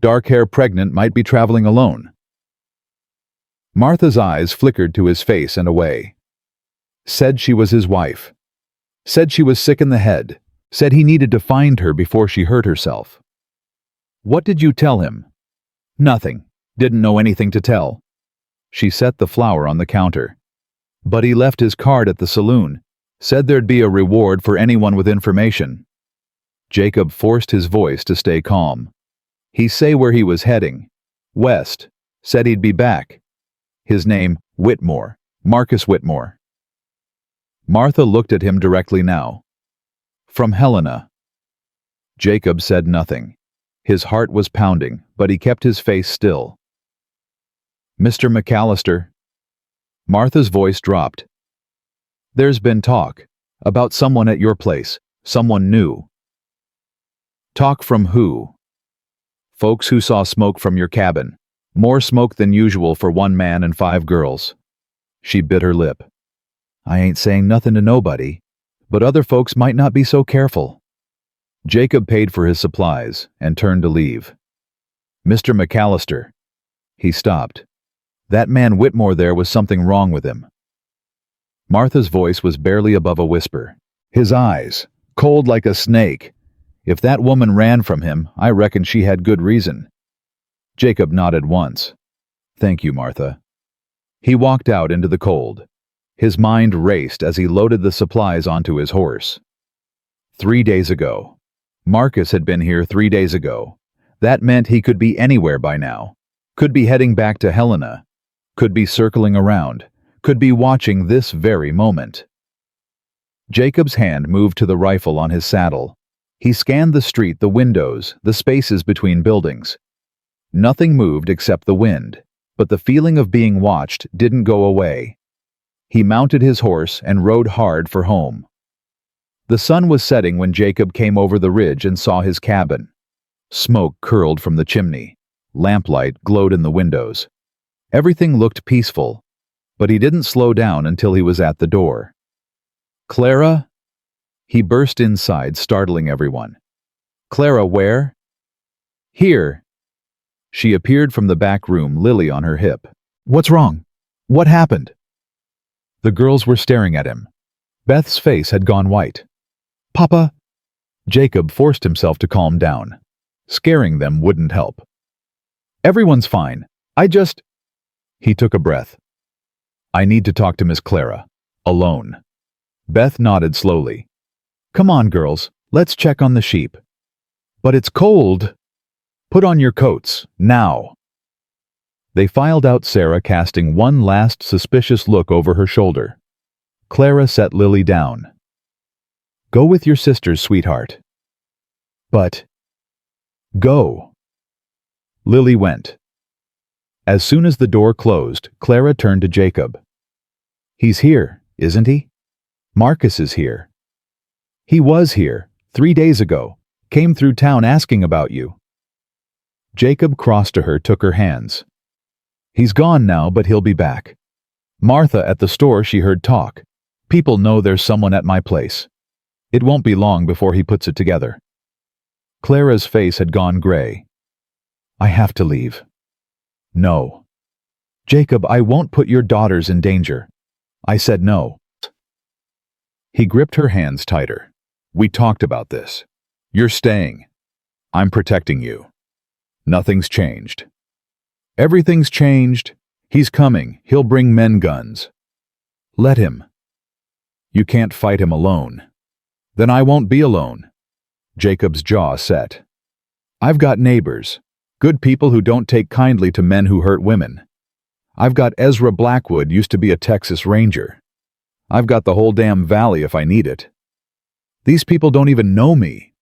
Dark hair, pregnant, might be traveling alone. Martha's eyes flickered to his face and away. Said she was his wife. Said she was sick in the head. Said he needed to find her before she hurt herself. What did you tell him? Nothing. Didn't know anything to tell. She set the flour on the counter. But he left his card at the saloon. Said there'd be a reward for anyone with information. Jacob forced his voice to stay calm. He say where he was heading. West. Said he'd be back. His name, Whitmore. Marcus Whitmore. Martha looked at him directly now. From Helena. Jacob said nothing. His heart was pounding, but he kept his face still. Mr. McAllister. Martha's voice dropped. There's been talk. About someone at your place. Someone new. Talk from who? Folks who saw smoke from your cabin. More smoke than usual for one man and 5 girls. She bit her lip. I ain't saying nothing to nobody, but other folks might not be so careful. Jacob paid for his supplies and turned to leave. Mr. McAllister. He stopped. That man Whitmore there was something wrong with him. Martha's voice was barely above a whisper. His eyes, cold like a snake. If that woman ran from him, I reckon she had good reason. Jacob nodded once. Thank you, Martha. He walked out into the cold. His mind raced as he loaded the supplies onto his horse. 3 days ago. Marcus had been here 3 days ago. That meant he could be anywhere by now. Could be heading back to Helena. Could be circling around. Could be watching this very moment. Jacob's hand moved to the rifle on his saddle. He scanned the street, the windows, the spaces between buildings. Nothing moved except the wind, but the feeling of being watched didn't go away. He mounted his horse and rode hard for home. The sun was setting when Jacob came over the ridge and saw his cabin. Smoke curled from the chimney. Lamplight glowed in the windows. Everything looked peaceful, but he didn't slow down until he was at the door. Clara? He burst inside, startling everyone. Clara, where? Here. She appeared from the back room, Lily on her hip. What's wrong? What happened? The girls were staring at him. Beth's face had gone white. Papa? Jacob forced himself to calm down. Scaring them wouldn't help. Everyone's fine. He took a breath. I need to talk to Miss Clara. Alone. Beth nodded slowly. Come on, girls. Let's check on the sheep. But it's cold. Put on your coats, now. They filed out, Sarah casting one last suspicious look over her shoulder. Clara set Lily down. Go with your sisters, sweetheart. But... Go. Lily went. As soon as the door closed, Clara turned to Jacob. He's here, isn't he? Marcus is here. He was here, 3 days ago. Came through town asking about you. Jacob crossed to her, took her hands. He's gone now, but he'll be back. Martha at the store, she heard talk. People know there's someone at my place. It won't be long before he puts it together. Clara's face had gone gray. I have to leave. No. Jacob, I won't put your daughters in danger. I said no. He gripped her hands tighter. We talked about this. You're staying. I'm protecting you. Nothing's changed. Everything's changed. He's coming. He'll bring men guns. Let him. You can't fight him alone. Then I won't be alone. Jacob's jaw set. I've got neighbors. Good people who don't take kindly to men who hurt women. I've got Ezra Blackwood, used to be a Texas Ranger. I've got the whole damn valley if I need it. These people don't even know me.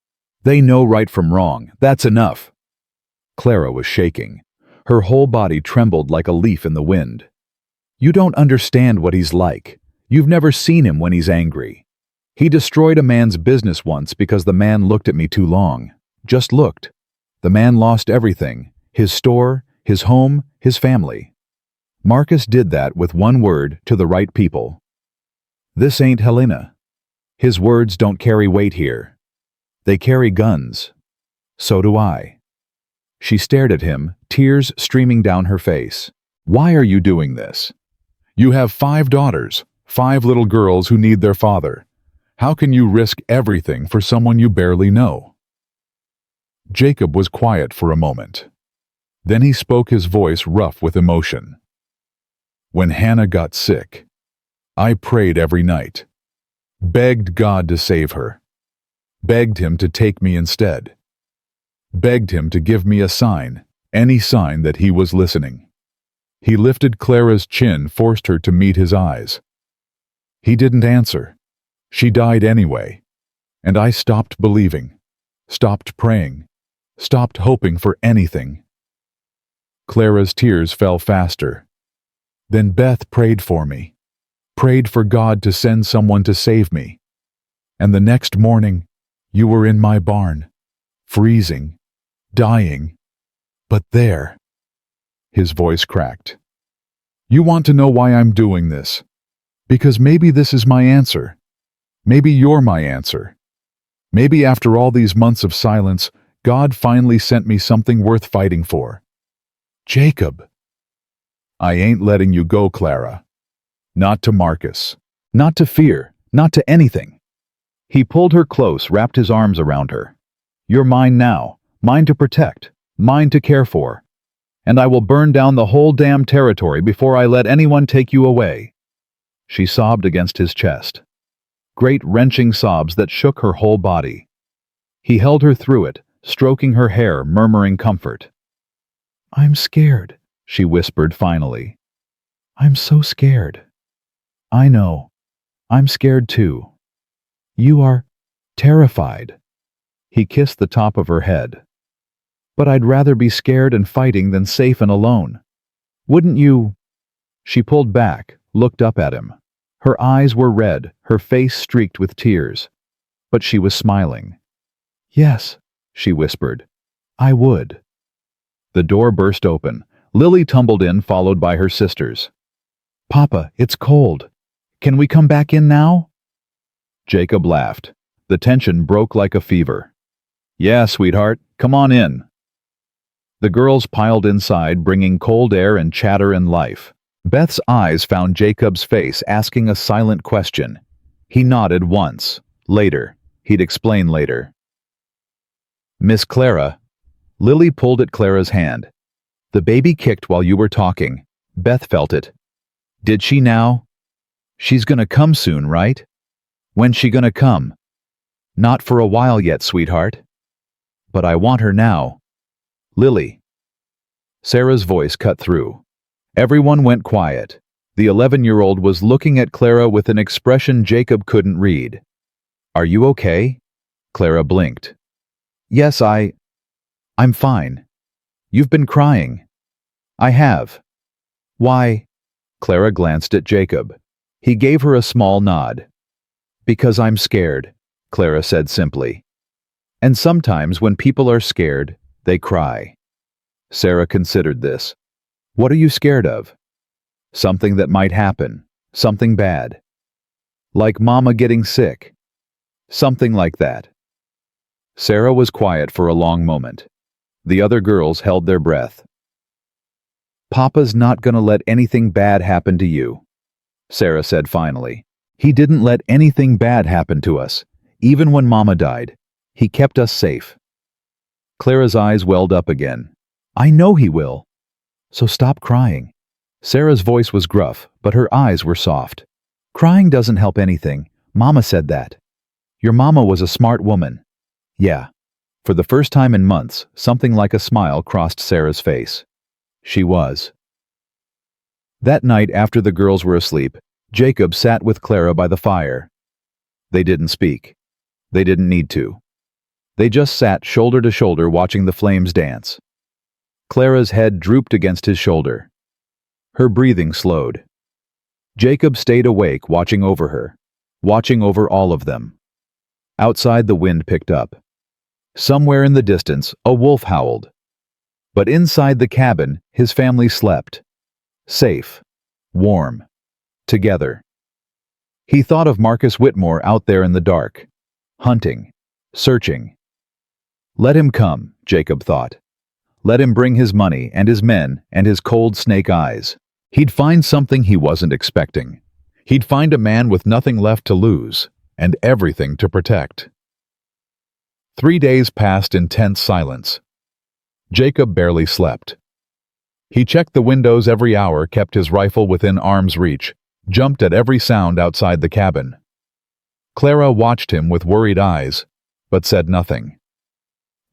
They know right from wrong. That's enough. Clara was shaking. Her whole body trembled like a leaf in the wind. You don't understand what he's like. You've never seen him when he's angry. He destroyed a man's business once because the man looked at me too long. Just looked. The man lost everything. His store, his home, his family. Marcus did that with one word to the right people. This ain't Helena. His words don't carry weight here. They carry guns. So do I. She stared at him, tears streaming down her face. Why are you doing this? You have 5 daughters, 5 little girls who need their father. How can you risk everything for someone you barely know? Jacob was quiet for a moment. Then he spoke, his voice rough with emotion. When Hannah got sick, I prayed every night. Begged God to save her. Begged him to take me instead. Begged him to give me a sign, any sign that he was listening. He lifted Clara's chin, forced her to meet his eyes. He didn't answer. She died anyway. And I stopped believing, stopped praying, stopped hoping for anything. Clara's tears fell faster. Then Beth prayed for me, prayed for God to send someone to save me. And the next morning, you were in my barn, freezing, dying, but there." His voice cracked. "You want to know why I'm doing this? Because maybe this is my answer. Maybe you're my answer. Maybe after all these months of silence, God finally sent me something worth fighting for. Jacob." "I ain't letting you go, Clara. Not to Marcus. Not to fear. Not to anything." He pulled her close, wrapped his arms around her. "You're mine now. Mine to protect. Mine to care for. And I will burn down the whole damn territory before I let anyone take you away." She sobbed against his chest. Great wrenching sobs that shook her whole body. He held her through it, stroking her hair, murmuring comfort. "I'm scared," she whispered finally. "I'm so scared." "I know. I'm scared too." "You are terrified." He kissed the top of her head. "But I'd rather be scared and fighting than safe and alone. Wouldn't you?" She pulled back, looked up at him. Her eyes were red, her face streaked with tears. But she was smiling. "Yes," she whispered. "I would." The door burst open. Lily tumbled in, followed by her sisters. "Papa, it's cold. Can we come back in now?" Jacob laughed. The tension broke like a fever. "Yeah, sweetheart, come on in." The girls piled inside, bringing cold air and chatter and life. Beth's eyes found Jacob's face, asking a silent question. He nodded once. Later. He'd explain later. "Miss Clara." Lily pulled at Clara's hand. "The baby kicked while you were talking. Beth felt it." "Did she now?" "She's gonna come soon, right?" "When's she gonna come?" "Not for a while yet, sweetheart." "But I want her now." "Lily." Sarah's voice cut through. Everyone went quiet. The 11-year-old was looking at Clara with an expression Jacob couldn't read. "Are you okay?" Clara blinked. "Yes, I'm fine." "You've been crying." "I have." "Why?" Clara glanced at Jacob. He gave her a small nod. "Because I'm scared," Clara said simply. "And sometimes when people are scared, they cry." Sarah considered this. "What are you scared of?" "Something that might happen. Something bad." "Like Mama getting sick." "Something like that." Sarah was quiet for a long moment. The other girls held their breath. "Papa's not gonna let anything bad happen to you," Sarah said finally. "He didn't let anything bad happen to us. Even when Mama died, he kept us safe." Clara's eyes welled up again. "I know he will. So stop crying." Sarah's voice was gruff, but her eyes were soft. "Crying doesn't help anything. Mama said that. Your mama was a smart woman." "Yeah." For the first time in months, something like a smile crossed Sarah's face. She was. That night, after the girls were asleep, Jacob sat with Clara by the fire. They didn't speak. They didn't need to. They just sat shoulder to shoulder watching the flames dance. Clara's head drooped against his shoulder. Her breathing slowed. Jacob stayed awake, watching over her, watching over all of them. Outside, the wind picked up. Somewhere in the distance, a wolf howled. But inside the cabin, his family slept. Safe. Warm. Together. He thought of Marcus Whitmore out there in the dark. Hunting. Searching. Let him come, Jacob thought. Let him bring his money and his men and his cold snake eyes. He'd find something he wasn't expecting. He'd find a man with nothing left to lose and everything to protect. 3 days passed in tense silence. Jacob barely slept. He checked the windows every hour, kept his rifle within arm's reach, jumped at every sound outside the cabin. Clara watched him with worried eyes, but said nothing.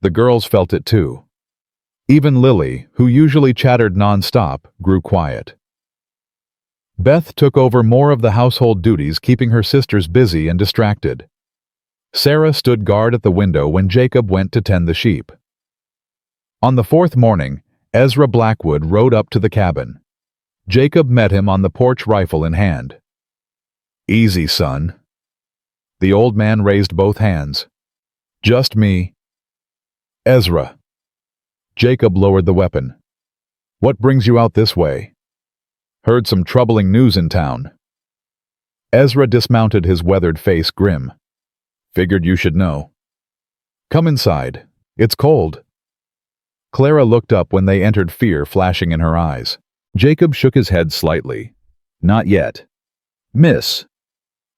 The girls felt it too. Even Lily, who usually chattered nonstop, grew quiet. Beth took over more of the household duties, keeping her sisters busy and distracted. Sarah stood guard at the window when Jacob went to tend the sheep. On the 4th morning, Ezra Blackwood rode up to the cabin. Jacob met him on the porch, rifle in hand. "Easy, son." The old man raised both hands. Just me. Ezra. Jacob lowered the weapon. What brings you out this way? Heard some troubling news in town. Ezra dismounted, his weathered face grim. Figured you should know. Come inside. It's cold. Clara looked up when they entered, fear flashing in her eyes. Jacob shook his head slightly. Not yet. Miss.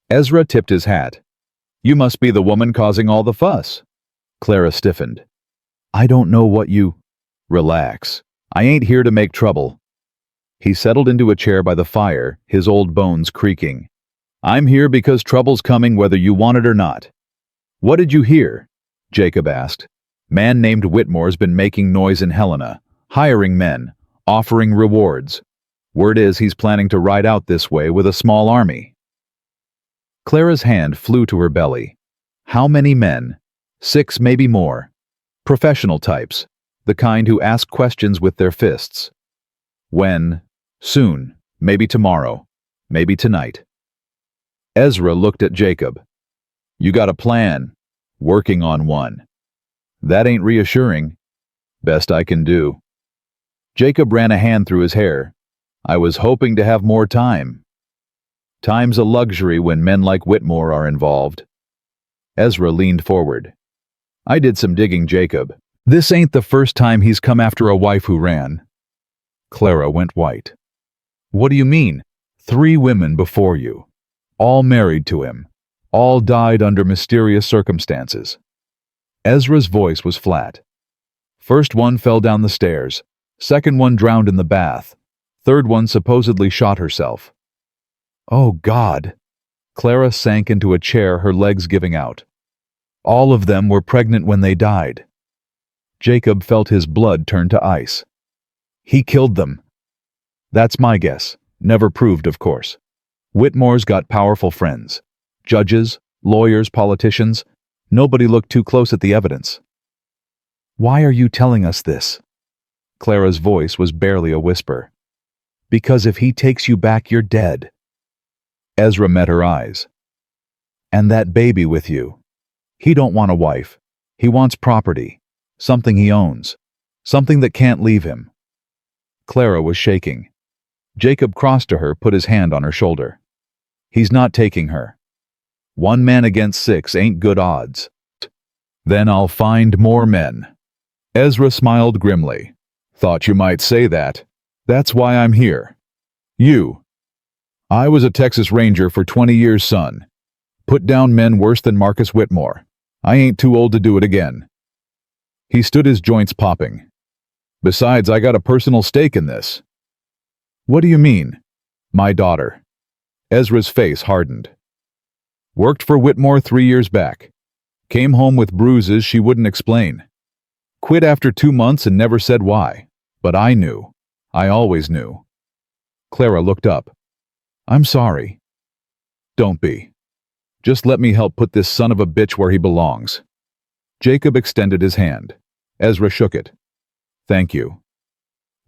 Ezra tipped his hat. You must be the woman causing all the fuss. Clara stiffened. I don't know what you... Relax. I ain't here to make trouble. He settled into a chair by the fire, his old bones creaking. I'm here because trouble's coming whether you want it or not. What did you hear? Jacob asked. Man named Whitmore's been making noise in Helena, hiring men, offering rewards. Word is he's planning to ride out this way with a small army. Clara's hand flew to her belly. How many men? 6, maybe more. Professional types, the kind who ask questions with their fists. When? Soon. Maybe tomorrow. Maybe tonight. Ezra looked at Jacob. You got a plan. Working on one. That ain't reassuring. Best I can do. Jacob ran a hand through his hair. I was hoping to have more time. Time's a luxury when men like Whitmore are involved. Ezra leaned forward. I did some digging, Jacob. This ain't the first time he's come after a wife who ran. Clara went white. What do you mean? 3 women before you. All married to him. All died under mysterious circumstances. Ezra's voice was flat. First one fell down the stairs. Second one drowned in the bath. Third one supposedly shot herself. Oh, God. Clara sank into a chair, her legs giving out. All of them were pregnant when they died. Jacob felt his blood turn to ice. He killed them. That's my guess. Never proved, of course. Whitmore's got powerful friends. Judges, lawyers, politicians. Nobody looked too close at the evidence. Why are you telling us this? Clara's voice was barely a whisper. Because if he takes you back, you're dead. Ezra met her eyes. And that baby with you. He don't want a wife. He wants property. Something he owns. Something that can't leave him. Clara was shaking. Jacob crossed to her, put his hand on her shoulder. He's not taking her. 1 man against 6 ain't good odds. Then I'll find more men. Ezra smiled grimly. Thought you might say that. That's why I'm here. You. I was a Texas Ranger for 20 years, son. Put down men worse than Marcus Whitmore. I ain't too old to do it again. He stood, his joints popping. Besides, I got a personal stake in this. What do you mean? My daughter. Ezra's face hardened. Worked for Whitmore 3 years back. Came home with bruises she wouldn't explain. Quit after 2 months and never said why. But I knew. I always knew. Clara looked up. I'm sorry. Don't be. Just let me help put this son of a bitch where he belongs. Jacob extended his hand. Ezra shook it. Thank you.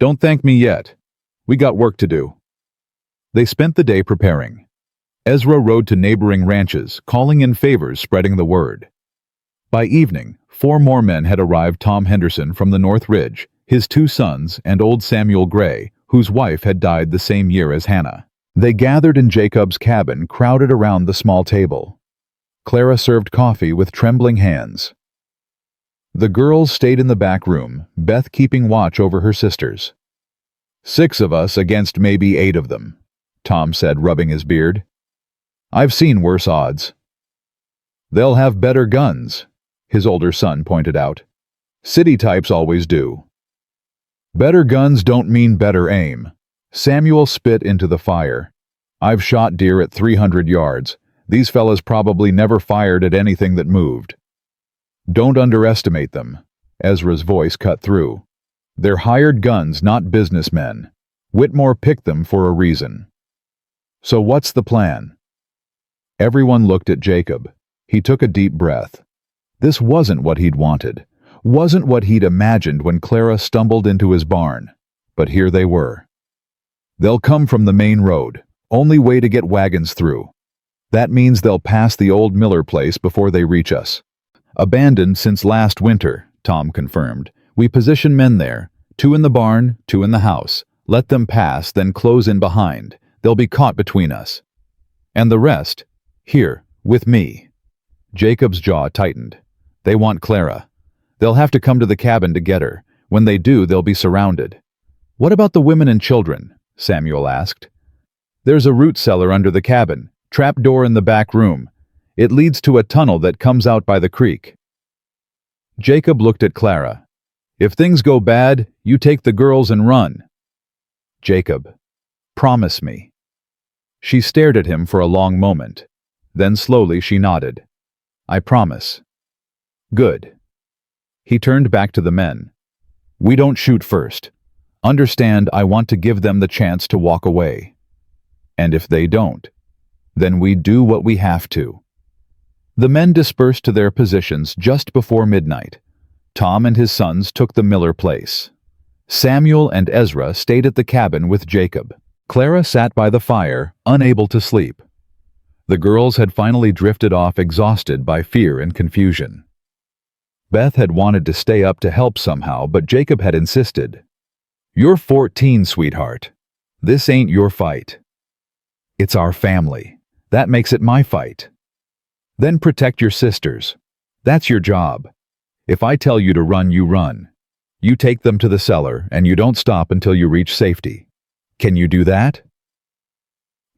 Don't thank me yet. We got work to do. They spent the day preparing. Ezra rode to neighboring ranches, calling in favors, spreading the word. By evening, 4 more men had arrived: Tom Henderson from the North Ridge, his 2 sons, and old Samuel Gray, whose wife had died the same year as Hannah. They gathered in Jacob's cabin, crowded around the small table. Clara served coffee with trembling hands. The girls stayed in the back room, Beth keeping watch over her sisters. 6 of us against maybe 8 of them, Tom said, rubbing his beard. I've seen worse odds. They'll have better guns, his older son pointed out. City types always do. Better guns don't mean better aim. Samuel spit into the fire. I've shot deer at 300 yards. These fellas probably never fired at anything that moved. Don't underestimate them. Ezra's voice cut through. They're hired guns, not businessmen. Whitmore picked them for a reason. So what's the plan? Everyone looked at Jacob. He took a deep breath. This wasn't what he'd wanted. Wasn't what he'd imagined when Clara stumbled into his barn. But here they were. They'll come from the main road. Only way to get wagons through. That means they'll pass the old Miller place before they reach us. Abandoned since last winter, Tom confirmed. We position men there, 2 in the barn, 2 in the house. Let them pass, then close in behind. They'll be caught between us. And the rest, here, with me. Jacob's jaw tightened. They want Clara. They'll have to come to the cabin to get her. When they do, they'll be surrounded. What about the women and children? Samuel asked. There's a root cellar under the cabin, trap door in the back room. It leads to a tunnel that comes out by the creek. Jacob looked at Clara. If things go bad, you take the girls and run. Jacob, promise me. She stared at him for a long moment. Then slowly she nodded. I promise. Good. He turned back to the men. We don't shoot first. Understand, I want to give them the chance to walk away. And if they don't, then we do what we have to. The men dispersed to their positions just before midnight. Tom and his sons took the Miller place. Samuel and Ezra stayed at the cabin with Jacob. Clara sat by the fire, unable to sleep. The girls had finally drifted off, exhausted by fear and confusion. Beth had wanted to stay up to help somehow, but Jacob had insisted. You're 14, sweetheart. This ain't your fight. It's our family. That makes it my fight. Then protect your sisters. That's your job. If I tell you to run, you run. You take them to the cellar, and you don't stop until you reach safety. Can you do that?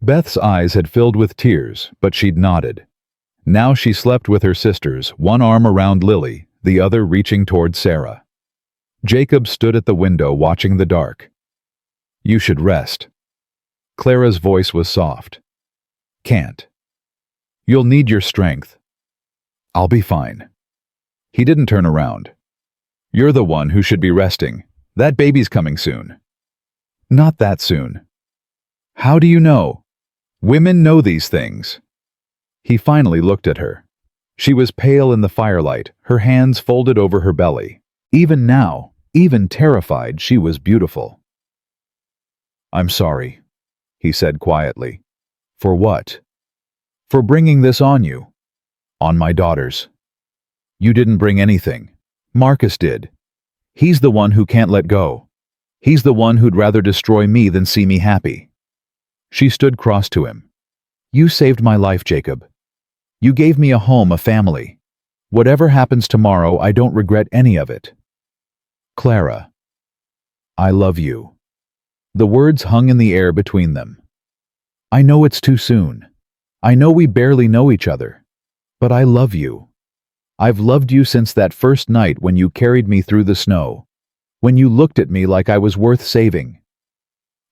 Beth's eyes had filled with tears, but she'd nodded. Now she slept with her sisters, one arm around Lily, the other reaching toward Sarah. Jacob stood at the window watching the dark. You should rest. Clara's voice was soft. Can't. You'll need your strength. I'll be fine. He didn't turn around. You're the one who should be resting. That baby's coming soon. Not that soon. How do you know? Women know these things. He finally looked at her. She was pale in the firelight, her hands folded over her belly. Even now, even terrified, she was beautiful. I'm sorry, he said quietly. For what? For bringing this on you. On my daughters. You didn't bring anything. Marcus did. He's the one who can't let go. He's the one who'd rather destroy me than see me happy. She stood cross to him. You saved my life, Jacob. You gave me a home, a family. Whatever happens tomorrow, I don't regret any of it. Clara. I love you. The words hung in the air between them. I know it's too soon. I know we barely know each other. But I love you. I've loved you since that first night when you carried me through the snow. When you looked at me like I was worth saving.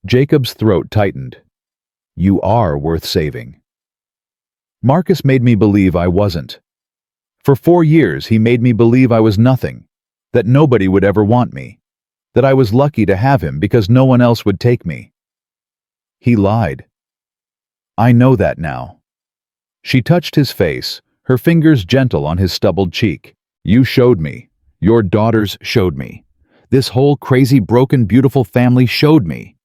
Jacob's throat tightened. You are worth saving. Marcus made me believe I wasn't. For 4 years he made me believe I was nothing, that nobody would ever want me, that I was lucky to have him because no one else would take me. He lied. I know that now. She touched his face, her fingers gentle on his stubbled cheek. You showed me. Your daughters showed me. This whole crazy, broken, beautiful family showed me.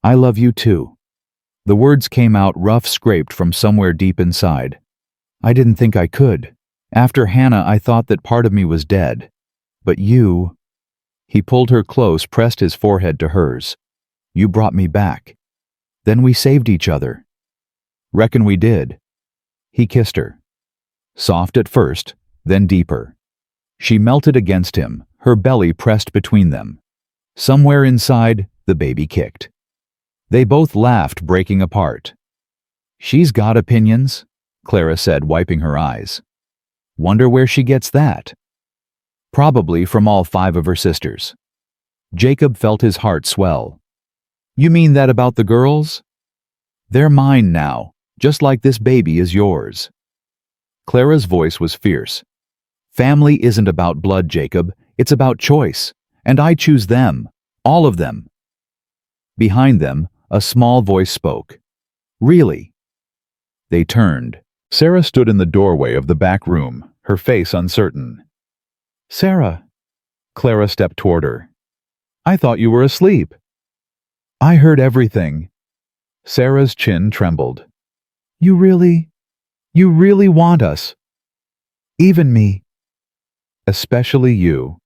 I love you too. The words came out rough, scraped from somewhere deep inside. I didn't think I could. After Hannah, I thought that part of me was dead. But you... He pulled her close, pressed his forehead to hers. You brought me back. Then we saved each other. Reckon we did. He kissed her. Soft at first, then deeper. She melted against him, her belly pressed between them. Somewhere inside, the baby kicked. They both laughed, breaking apart. She's got opinions, Clara said, wiping her eyes. Wonder where she gets that? Probably from all 5 of her sisters. Jacob felt his heart swell. You mean that about the girls? They're mine now, just like this baby is yours. Clara's voice was fierce. Family isn't about blood, Jacob. It's about choice. And I choose them. All of them. Behind them, a small voice spoke. Really? They turned. Sarah stood in the doorway of the back room, her face uncertain. Sarah. Clara stepped toward her. I thought you were asleep. I heard everything. Sarah's chin trembled. You really want us. Even me. Especially you.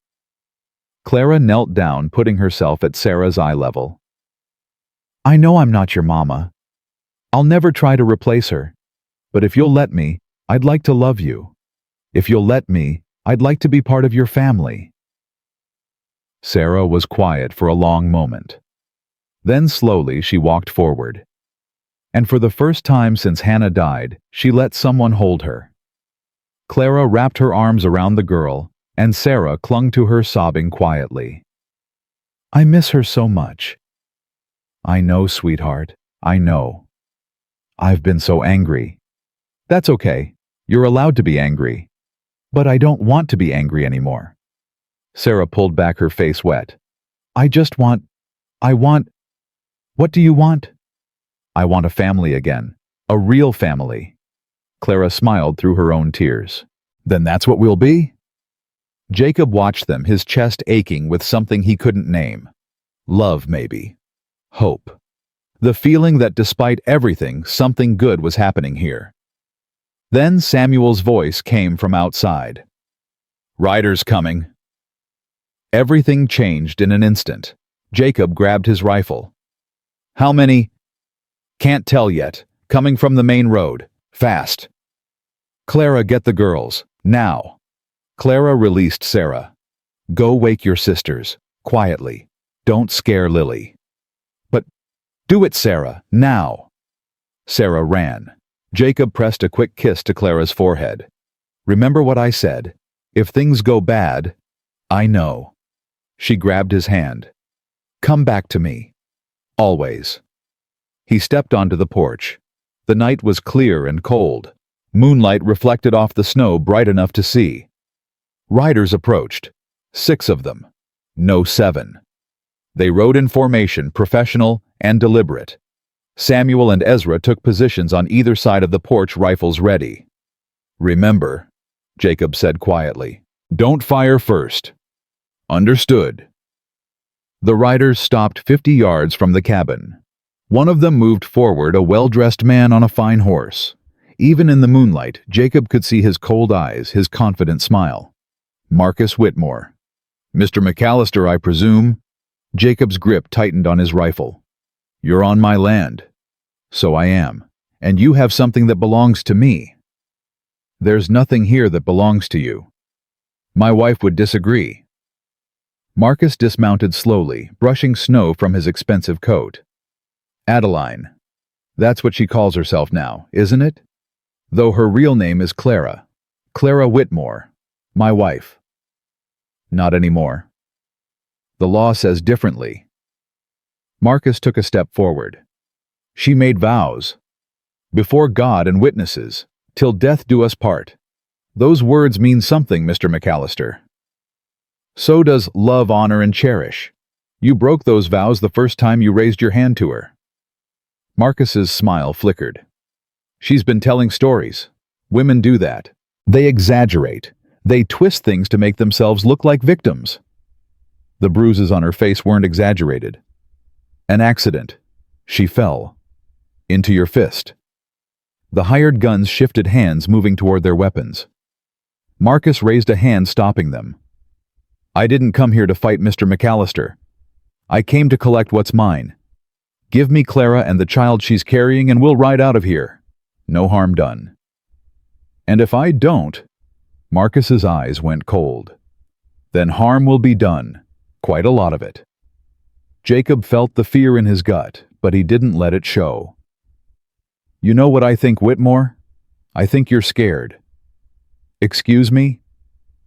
Clara knelt down, putting herself at Sarah's eye level. I know I'm not your mama. I'll never try to replace her. But if you'll let me, I'd like to love you. If you'll let me, I'd like to be part of your family. Sarah was quiet for a long moment. Then slowly she walked forward. And for the first time since Hannah died, she let someone hold her. Clara wrapped her arms around the girl, and Sarah clung to her, sobbing quietly. I miss her so much. I know, sweetheart, I know. I've been so angry. That's okay. You're allowed to be angry. But I don't want to be angry anymore. Sarah pulled back, her face wet. I want. What do you want? I want a family again. A real family. Clara smiled through her own tears. Then that's what we'll be? Jacob watched them, his chest aching with something he couldn't name. Love, maybe. Hope. The feeling that despite everything, something good was happening here. Then Samuel's voice came from outside. Riders coming. Everything changed in an instant. Jacob grabbed his rifle. How many? Can't tell yet. Coming from the main road. Fast. Clara, get the girls. Now. Clara released Sarah. Go wake your sisters. Quietly. Don't scare Lily. But do it, Sarah. Now. Sarah ran. Jacob pressed a quick kiss to Clara's forehead. Remember what I said. If things go bad, I know. She grabbed his hand. Come back to me. Always. He stepped onto the porch. The night was clear and cold. Moonlight reflected off the snow, bright enough to see. Riders approached. 6 of them. No 7. They rode in formation, professional and deliberate. Samuel and Ezra took positions on either side of the porch, rifles ready. Remember, Jacob said quietly, don't fire first. Understood. The riders stopped 50 yards from the cabin. One of them moved forward, a well-dressed man on a fine horse. Even in the moonlight, Jacob could see his cold eyes, his confident smile. Marcus Whitmore. Mr. McAllister, I presume? Jacob's grip tightened on his rifle. You're on my land. So I am. And you have something that belongs to me. There's nothing here that belongs to you. My wife would disagree. Marcus dismounted slowly, brushing snow from his expensive coat. Adeline. That's what she calls herself now, isn't it? Though her real name is Clara. Clara Whitmore. My wife. Not anymore. The law says differently. Marcus took a step forward. She made vows. Before God and witnesses, till death do us part. Those words mean something, Mr. McAllister. So does love, honor, and cherish. You broke those vows the first time you raised your hand to her. Marcus's smile flickered. She's been telling stories. Women do that. They exaggerate. They twist things to make themselves look like victims. The bruises on her face weren't exaggerated. An accident. She fell. Into your fist. The hired guns shifted hands, moving toward their weapons. Marcus raised a hand, stopping them. I didn't come here to fight Mr. McAllister. I came to collect what's mine. Give me Clara and the child she's carrying and we'll ride out of here. No harm done. And if I don't, Marcus's eyes went cold. Then harm will be done. Quite a lot of it. Jacob felt the fear in his gut, but he didn't let it show. You know what I think, Whitmore? I think you're scared. Excuse me?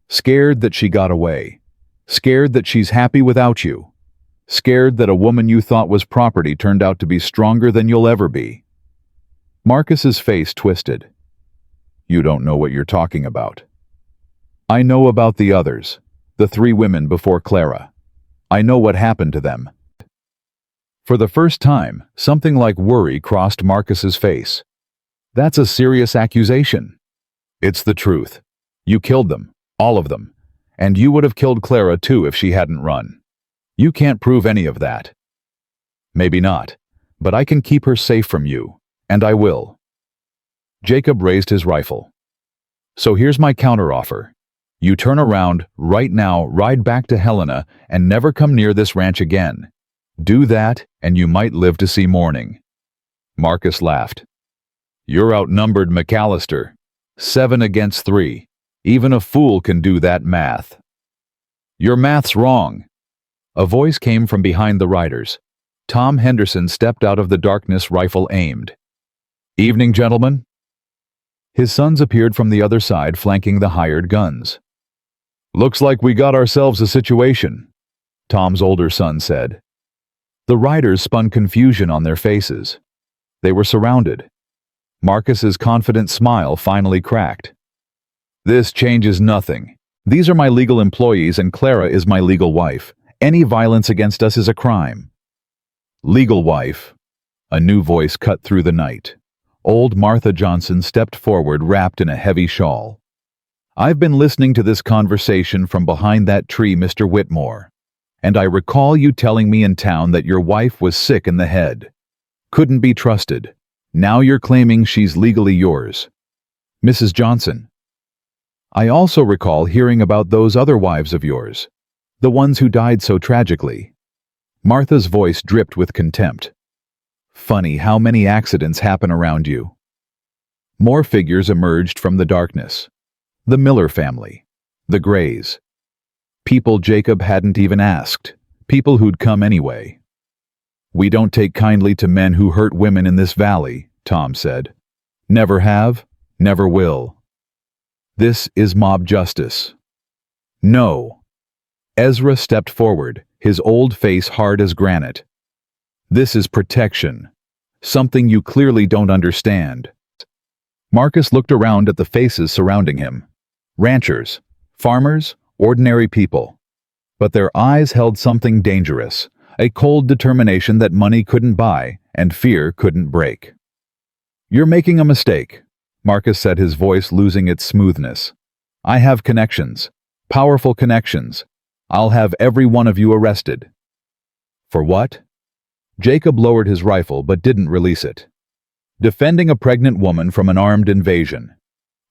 Scared that she got away. Scared that she's happy without you. Scared that a woman you thought was property turned out to be stronger than you'll ever be. Marcus's face twisted. You don't know what you're talking about. I know about the others, the 3 women before Clara. I know what happened to them. For the first time, something like worry crossed Marcus's face. That's a serious accusation. It's the truth. You killed them, all of them. And you would have killed Clara too if she hadn't run. You can't prove any of that. Maybe not, but I can keep her safe from you, and I will. Jacob raised his rifle. So here's my counteroffer. You turn around right now, ride back to Helena, and never come near this ranch again. Do that, and you might live to see morning. Marcus laughed. You're outnumbered, McAllister. 7 against 3. Even a fool can do that math. Your math's wrong. A voice came from behind the riders. Tom Henderson stepped out of the darkness, rifle aimed. Evening, gentlemen. His sons appeared from the other side, flanking the hired guns. Looks like we got ourselves a situation, Tom's older son said. The riders spun confusion on their faces. They were surrounded. Marcus's confident smile finally cracked. This changes nothing. These are my legal employees and Clara is my legal wife. Any violence against us is a crime. Legal wife. A new voice cut through the night. Old Martha Johnson stepped forward, wrapped in a heavy shawl. I've been listening to this conversation from behind that tree, Mr. Whitmore, and I recall you telling me in town that your wife was sick in the head. Couldn't be trusted. Now you're claiming she's legally yours. Mrs. Johnson. I also recall hearing about those other wives of yours, the ones who died so tragically. Martha's voice dripped with contempt. Funny how many accidents happen around you. More figures emerged from the darkness. The Miller family. The Grays. People Jacob hadn't even asked. People who'd come anyway. We don't take kindly to men who hurt women in this valley, Tom said. Never have, never will. This is mob justice. No. Ezra stepped forward, his old face hard as granite. This is protection. Something you clearly don't understand. Marcus looked around at the faces surrounding him. Ranchers, farmers, ordinary people. But their eyes held something dangerous, a cold determination that money couldn't buy and fear couldn't break. You're making a mistake, Marcus said, his voice losing its smoothness. I have connections, powerful connections. I'll have every one of you arrested. For what? Jacob lowered his rifle but didn't release it. Defending a pregnant woman from an armed invasion.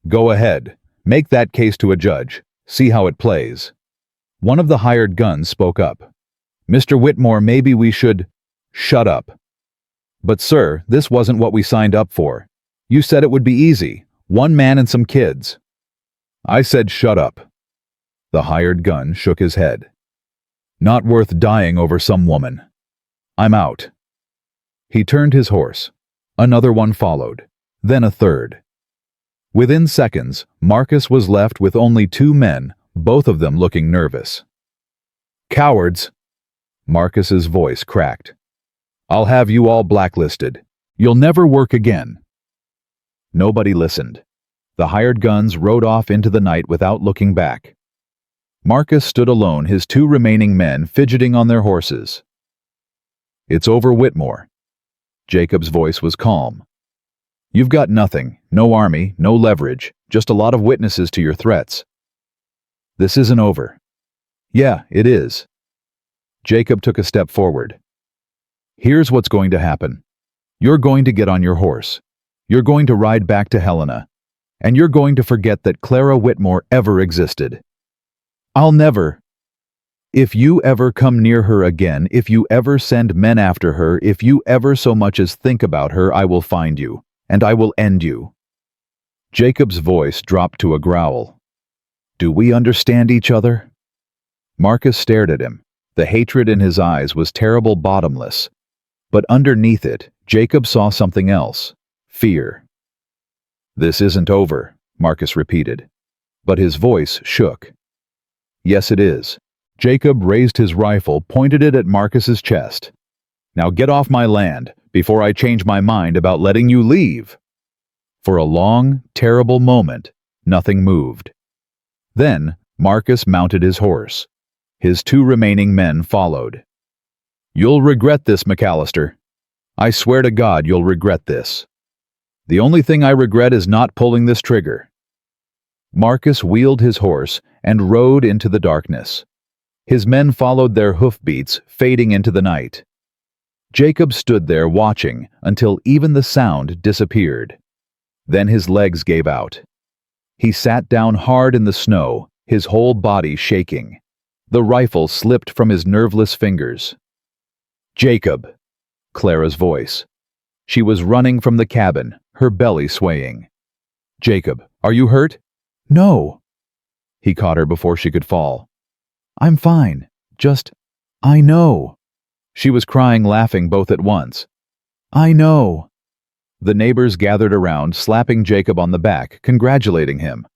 Go ahead, make that case to a judge, see how it plays. One of the hired guns spoke up. Mr. Whitmore, maybe we should... Shut up. But sir, this wasn't what we signed up for. You said it would be easy, one man and some kids. I said shut up. The hired gun shook his head. Not worth dying over some woman. I'm out. He turned his horse. Another one followed, then a third. Within seconds, Marcus was left with only 2 men, both of them looking nervous. Cowards! Marcus's voice cracked. I'll have you all blacklisted. You'll never work again. Nobody listened. The hired guns rode off into the night without looking back. Marcus stood alone, his 2 remaining men fidgeting on their horses. It's over, Whitmore. Jacob's voice was calm. You've got nothing, no army, no leverage, just a lot of witnesses to your threats. This isn't over. Yeah, it is. Jacob took a step forward. Here's what's going to happen. You're going to get on your horse. You're going to ride back to Helena. And you're going to forget that Clara Whitmore ever existed. I'll never... If you ever come near her again, if you ever send men after her, if you ever so much as think about her, I will find you, and I will end you. Jacob's voice dropped to a growl. Do we understand each other? Marcus stared at him. The hatred in his eyes was terrible, bottomless. But underneath it, Jacob saw something else. Fear. This isn't over, Marcus repeated. But his voice shook. Yes, it is. Jacob raised his rifle, pointed it at Marcus's chest. Now get off my land, before I change my mind about letting you leave. For a long, terrible moment, nothing moved. Then, Marcus mounted his horse. His 2 remaining men followed. You'll regret this, McAllister. I swear to God you'll regret this. The only thing I regret is not pulling this trigger. Marcus wheeled his horse and rode into the darkness. His men followed their hoofbeats, fading into the night. Jacob stood there watching until even the sound disappeared. Then his legs gave out. He sat down hard in the snow, his whole body shaking. The rifle slipped from his nerveless fingers. "Jacob!" Clara's voice. She was running from the cabin, her belly swaying. "Jacob, are you hurt?" "No." He caught her before she could fall. "I'm fine. I know." She was crying, laughing both at once. "I know." The neighbors gathered around, slapping Jacob on the back, congratulating him.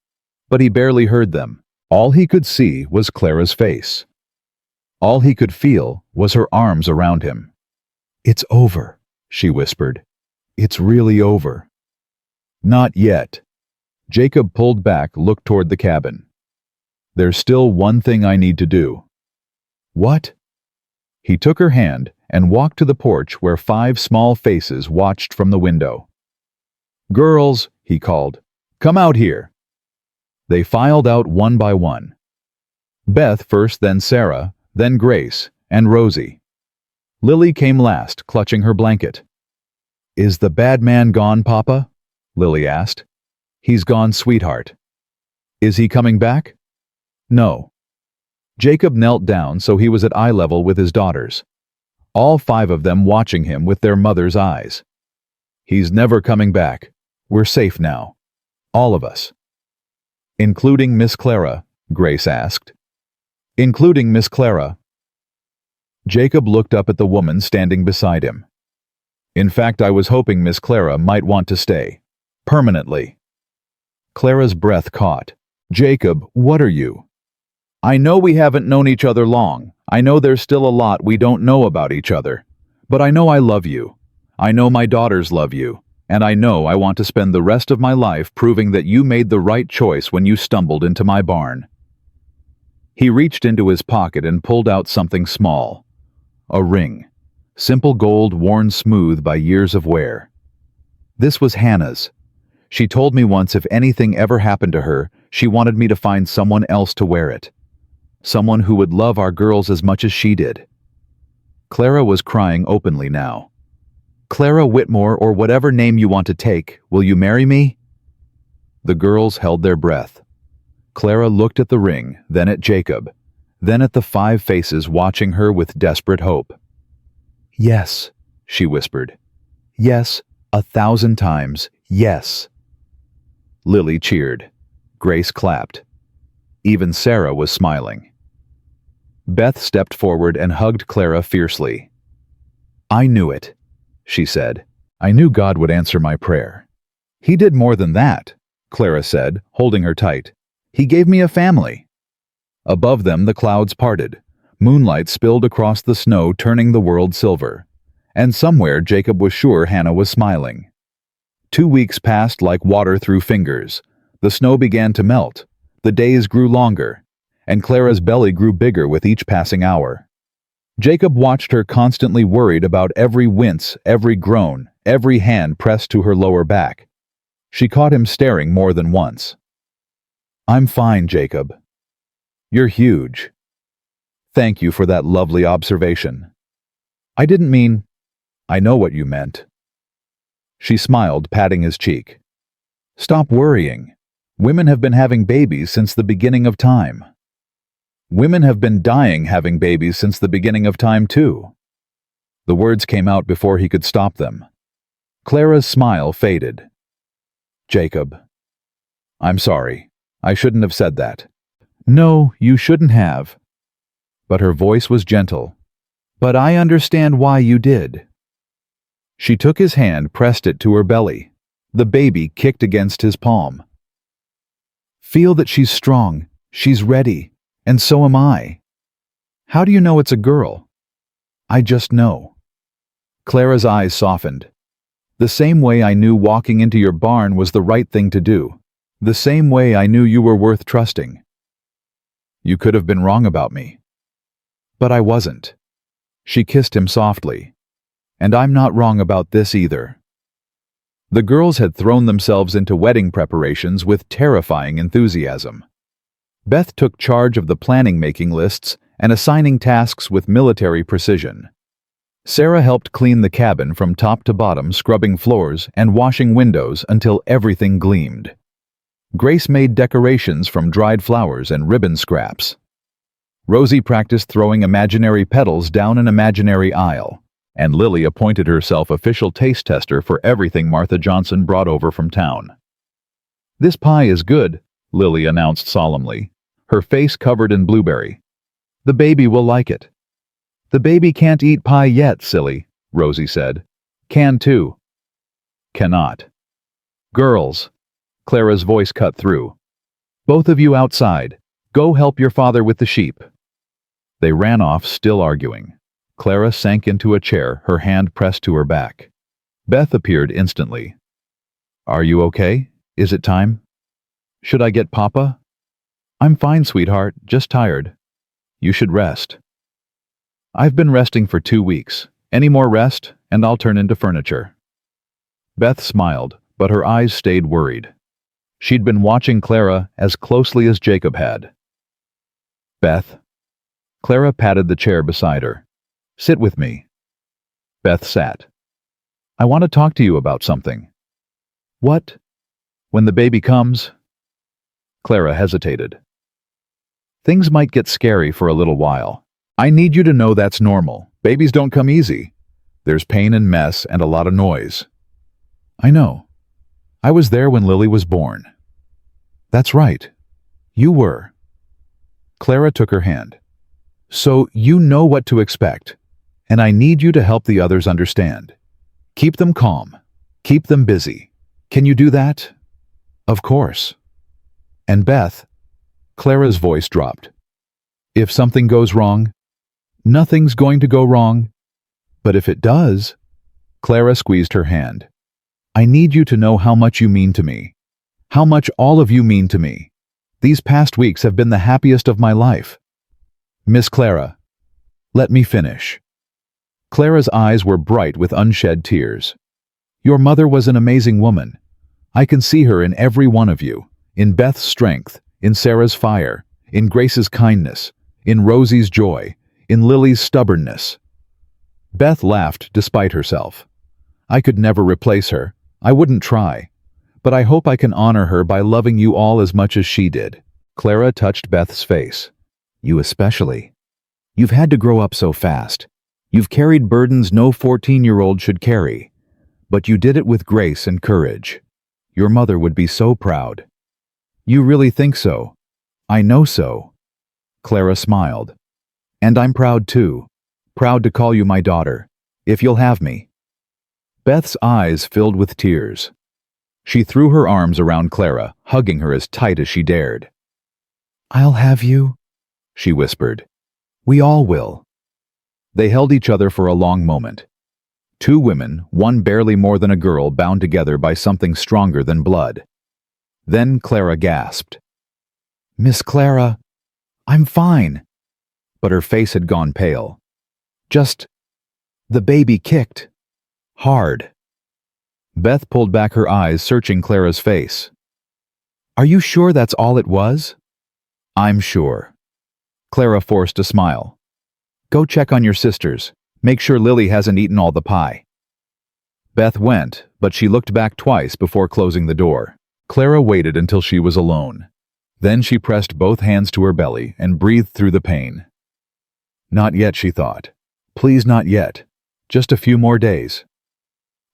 But he barely heard them. All he could see was Clara's face. All he could feel was her arms around him. "It's over," she whispered. "It's really over." "Not yet." Jacob pulled back, looked toward the cabin. "There's still one thing I need to do." "What?" He took her hand and walked to the porch where 5 small faces watched from the window. "Girls," he called, "come out here." They filed out one by one. Beth first, then Sarah, then Grace, and Rosie. Lily came last, clutching her blanket. "Is the bad man gone, Papa?" Lily asked. "He's gone, sweetheart." "Is he coming back?" "No." Jacob knelt down so he was at eye level with his daughters, all 5 of them watching him with their mother's eyes. "He's never coming back. We're safe now. All of us." "Including Miss Clara?" Grace asked. "Including Miss Clara." Jacob looked up at the woman standing beside him. "In fact, I was hoping Miss Clara might want to stay. Permanently." Clara's breath caught. "Jacob, what are you?" "I know we haven't known each other long. I know there's still a lot we don't know about each other. But I know I love you. I know my daughters love you. And I know I want to spend the rest of my life proving that you made the right choice when you stumbled into my barn." He reached into his pocket and pulled out something small. A ring. Simple gold worn smooth by years of wear. This was Hannah's. She told me once if anything ever happened to her, she wanted me to find someone else to wear it. Someone who would love our girls as much as she did. Clara was crying openly now. "Clara Whitmore, or whatever name you want to take, will you marry me?" The girls held their breath. Clara looked at the ring, then at Jacob, then at the 5 faces watching her with desperate hope. "Yes," she whispered. "Yes, 1,000 times, yes." Lily cheered. Grace clapped. Even Sarah was smiling. Beth stepped forward and hugged Clara fiercely. "I knew it," she said. "I knew God would answer my prayer." "He did more than that," Clara said, holding her tight. "He gave me a family." Above them the clouds parted. Moonlight spilled across the snow, turning the world silver. And somewhere Jacob was sure Hannah was smiling. 2 weeks passed like water through fingers. The snow began to melt. The days grew longer. And Clara's belly grew bigger with each passing hour. Jacob watched her, constantly worried about every wince, every groan, every hand pressed to her lower back. She caught him staring more than once. "I'm fine, Jacob." "You're huge." "Thank you for that lovely observation." "I didn't mean—" "I know what you meant." She smiled, patting his cheek. "Stop worrying. Women have been having babies since the beginning of time. Women have been dying having babies since the beginning of time, too." The words came out before he could stop them. Clara's smile faded. "Jacob, I'm sorry. I shouldn't have said that." "No, you shouldn't have." But her voice was gentle. "But I understand why you did." She took his hand, pressed it to her belly. The baby kicked against his palm. "Feel that she's strong. She's ready. And so am I." "How do you know it's a girl?" "I just know." Clara's eyes softened. "The same way I knew walking into your barn was the right thing to do. The same way I knew you were worth trusting." "You could have been wrong about me." "But I wasn't." She kissed him softly. "And I'm not wrong about this either." The girls had thrown themselves into wedding preparations with terrifying enthusiasm. Beth took charge of the planning, making lists, and assigning tasks with military precision. Sarah helped clean the cabin from top to bottom, scrubbing floors and washing windows until everything gleamed. Grace made decorations from dried flowers and ribbon scraps. Rosie practiced throwing imaginary petals down an imaginary aisle, and Lily appointed herself official taste tester for everything Martha Johnson brought over from town. "This pie is good," Lily announced solemnly, her face covered in blueberry. "The baby will like it." "The baby can't eat pie yet, silly," Rosie said. "Can too." "Cannot." "Girls," Clara's voice cut through. "Both of you outside. Go help your father with the sheep." They ran off, still arguing. Clara sank into a chair, her hand pressed to her back. Beth appeared instantly. "Are you okay? Is it time? Should I get Papa?" "I'm fine, sweetheart, just tired." "You should rest." "I've been resting for 2 weeks. Any more rest, and I'll turn into furniture." Beth smiled, but her eyes stayed worried. She'd been watching Clara as closely as Jacob had. "Beth." Clara patted the chair beside her. "Sit with me." Beth sat. "I want to talk to you about something." "What?" "When the baby comes." Clara hesitated. "Things might get scary for a little while. I need you to know that's normal. Babies don't come easy. There's pain and mess and a lot of noise." "I know. I was there when Lily was born." "That's right. You were." Clara took her hand. "So you know what to expect, and I need you to help the others understand. Keep them calm. Keep them busy. Can you do that?" "Of course." "And Beth," Clara's voice dropped, "if something goes wrong—" "Nothing's going to go wrong." "But if it does—" Clara squeezed her hand. "I need you to know how much you mean to me. How much all of you mean to me. These past weeks have been the happiest of my life." "Miss Clara, let me finish." Clara's eyes were bright with unshed tears. "Your mother was an amazing woman. I can see her in every one of you, in Beth's strength, in Sarah's fire, in Grace's kindness, in Rosie's joy, in Lily's stubbornness." Beth laughed despite herself. "I could never replace her. I wouldn't try. But I hope I can honor her by loving you all as much as she did." Clara touched Beth's face. "You especially. You've had to grow up so fast. You've carried burdens no 14-year-old should carry. But you did it with grace and courage. Your mother would be so proud." "You really think so?" "I know so." Clara smiled. "And I'm proud too. Proud to call you my daughter, if you'll have me." Beth's eyes filled with tears. She threw her arms around Clara, hugging her as tight as she dared. "I'll have you," she whispered. "We all will." They held each other for a long moment. Two women, one barely more than a girl, bound together by something stronger than blood. Then Clara gasped. "Miss Clara, I'm fine." But her face had gone pale. "Just, the baby kicked. Hard." Beth pulled back her eyes, searching Clara's face. "Are you sure that's all it was?" "I'm sure." Clara forced a smile. "Go check on your sisters. Make sure Lily hasn't eaten all the pie." Beth went, but she looked back twice before closing the door. Clara waited until she was alone. Then she pressed both hands to her belly and breathed through the pain. Not yet, she thought. Please, not yet. Just a few more days.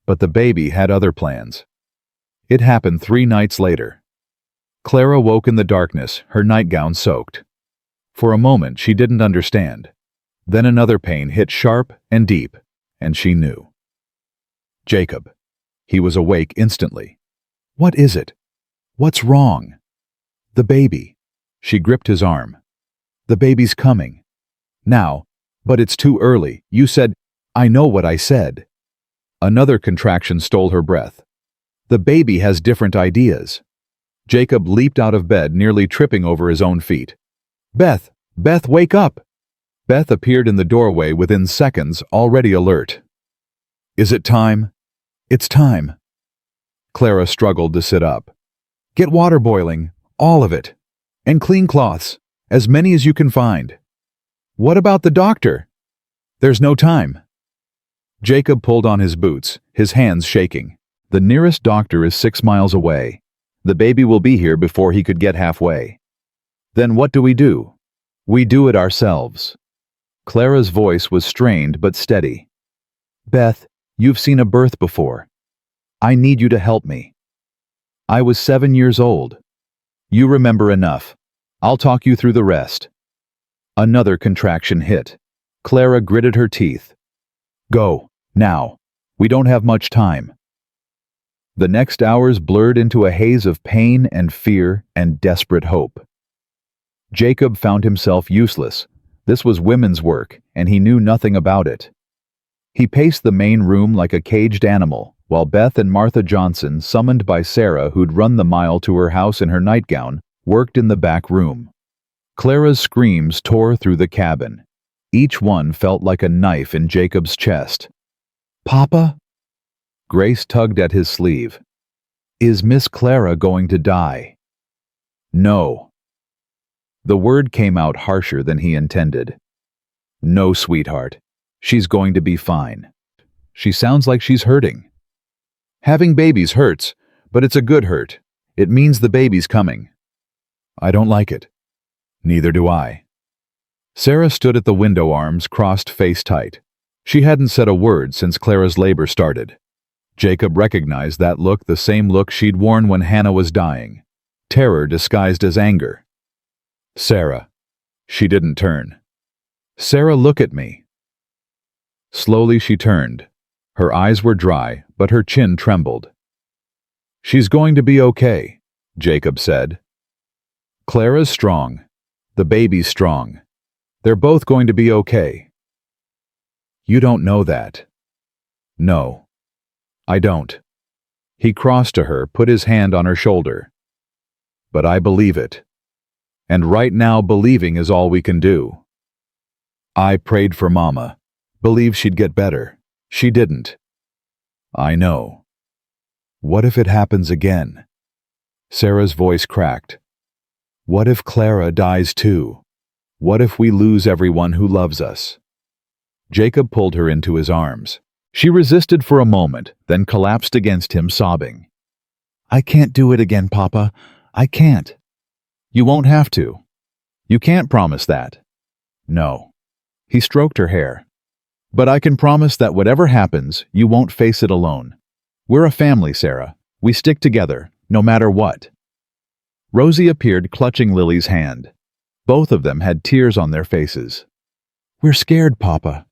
But the baby had other plans. It happened 3 nights later. Clara woke in the darkness, her nightgown soaked. For a moment, she didn't understand. Then another pain hit sharp and deep, and she knew. Jacob. He was awake instantly. What is it? What's wrong? The baby. She gripped his arm. The baby's coming. Now, but it's too early. You said, I know what I said. Another contraction stole her breath. The baby has different ideas. Jacob leaped out of bed, nearly tripping over his own feet. Beth! Beth, wake up! Beth appeared in the doorway within seconds, already alert. Is it time? It's time. Clara struggled to sit up. Get water boiling, all of it. And clean cloths, as many as you can find. What about the doctor? There's no time. Jacob pulled on his boots, his hands shaking. The nearest doctor is 6 miles away. The baby will be here before he could get halfway. Then what do? We do it ourselves. Clara's voice was strained but steady. Beth, you've seen a birth before. I need you to help me. I was 7 years old. You remember enough. I'll talk you through the rest. Another contraction hit. Clara gritted her teeth. Go, now. We don't have much time. The next hours blurred into a haze of pain and fear and desperate hope. Jacob found himself useless. This was women's work, and he knew nothing about it. He paced the main room like a caged animal, while Beth and Martha Johnson, summoned by Sarah who'd run the mile to her house in her nightgown, worked in the back room. Clara's screams tore through the cabin. Each one felt like a knife in Jacob's chest. Papa? Grace tugged at his sleeve. Is Miss Clara going to die? No. The word came out harsher than he intended. No, sweetheart. She's going to be fine. She sounds like she's hurting. Having babies hurts, but it's a good hurt. It means the baby's coming. I don't like it. Neither do I. Sarah stood at the window, arms crossed, face tight. She hadn't said a word since Clara's labor started. Jacob recognized that look, the same look she'd worn when Hannah was dying. Terror disguised as anger. Sarah. She didn't turn. Sarah, look at me. Slowly she turned. Her eyes were dry, but her chin trembled. She's going to be okay, Jacob said. Clara's strong. The baby's strong. They're both going to be okay. You don't know that. No. I don't. He crossed to her, put his hand on her shoulder. But I believe it. And right now believing is all we can do. I prayed for Mama. Believed she'd get better. She didn't. I know. What if it happens again? Sarah's voice cracked. What if Clara dies too? What if we lose everyone who loves us? Jacob pulled her into his arms. She resisted for a moment, then collapsed against him, sobbing. I can't do it again, Papa. I can't. You won't have to. You can't promise that. No. He stroked her hair. But I can promise that whatever happens, you won't face it alone. We're a family, Sarah. We stick together, no matter what. Rosie appeared, clutching Lily's hand. Both of them had tears on their faces. We're scared, Papa.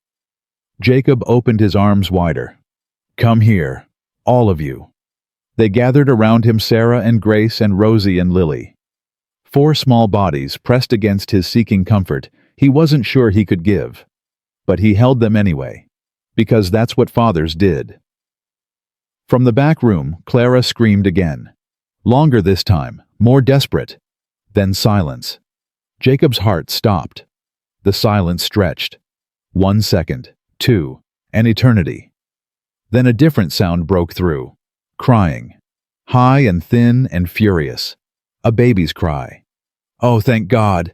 Jacob opened his arms wider. Come here, all of you. They gathered around him, Sarah and Grace and Rosie and Lily. 4 small bodies pressed against his, seeking comfort he wasn't sure he could give. But he held them anyway, because that's what fathers did. From the back room, Clara screamed again. Longer this time, more desperate. Then silence. Jacob's heart stopped. The silence stretched. 1 second, 2, an eternity. Then a different sound broke through. Crying. High and thin and furious. A baby's cry. Oh, thank God!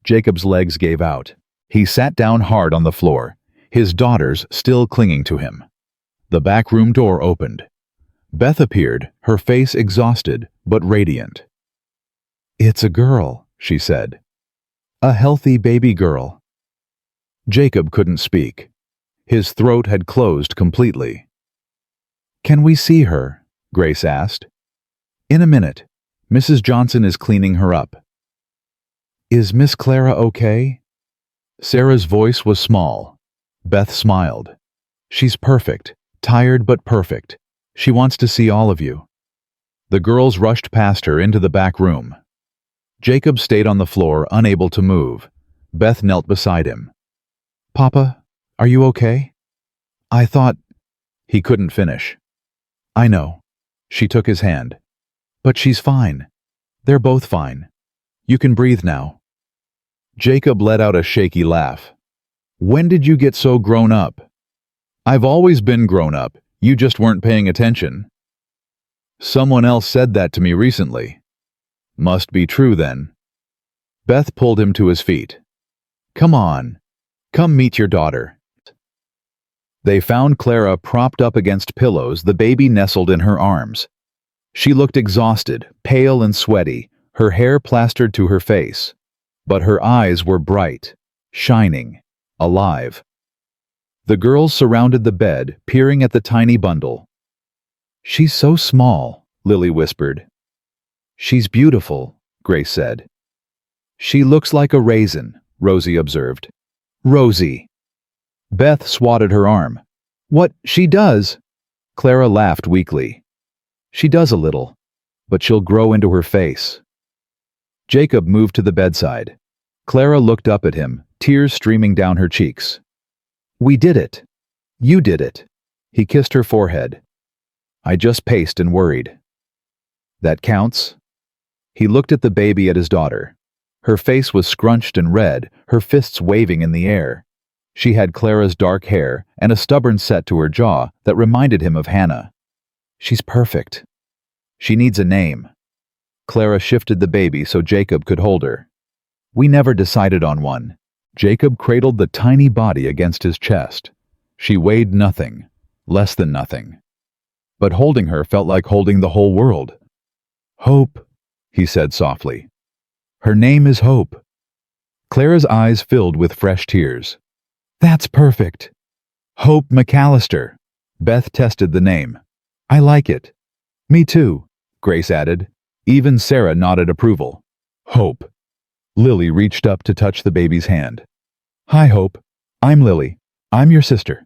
Jacob's legs gave out. He sat down hard on the floor, his daughters still clinging to him. The back room door opened. Beth appeared, her face exhausted but radiant. It's a girl, she said. A healthy baby girl. Jacob couldn't speak. His throat had closed completely. Can we see her? Grace asked. In a minute. Mrs. Johnson is cleaning her up. Is Miss Clara okay? Sarah's voice was small. Beth smiled. She's perfect, tired but perfect. She wants to see all of you. The girls rushed past her into the back room. Jacob stayed on the floor, unable to move. Beth knelt beside him. Papa, are you okay? I thought... He couldn't finish. I know. She took his hand. But she's fine. They're both fine. You can breathe now. Jacob let out a shaky laugh. When did you get so grown up? I've always been grown up. You just weren't paying attention. Someone else said that to me recently. Must be true then. Beth pulled him to his feet. Come on. Come meet your daughter. They found Clara propped up against pillows, the baby nestled in her arms. She looked exhausted, pale and sweaty, her hair plastered to her face. But her eyes were bright, shining, alive. The girls surrounded the bed, peering at the tiny bundle. "She's so small," Lily whispered. "She's beautiful," Grace said. "She looks like a raisin," Rosie observed. "Rosie." Beth swatted her arm. "What, she does?" Clara laughed weakly. "She does a little, but she'll grow into her face." Jacob moved to the bedside. Clara looked up at him, tears streaming down her cheeks. "We did it. You did it." He kissed her forehead. "I just paced and worried." "That counts?" He looked at the baby, at his daughter. Her face was scrunched and red, her fists waving in the air. She had Clara's dark hair and a stubborn set to her jaw that reminded him of Hannah. "She's perfect. She needs a name." Clara shifted the baby so Jacob could hold her. "We never decided on one." Jacob cradled the tiny body against his chest. She weighed nothing, less than nothing. But holding her felt like holding the whole world. "Hope," he said softly. "Her name is Hope." Clara's eyes filled with fresh tears. "That's perfect." "Hope McAllister." Beth tested the name. "I like it." "Me too," Grace added. Even Sarah nodded approval. "Hope." Lily reached up to touch the baby's hand. "Hi, Hope. I'm Lily. I'm your sister."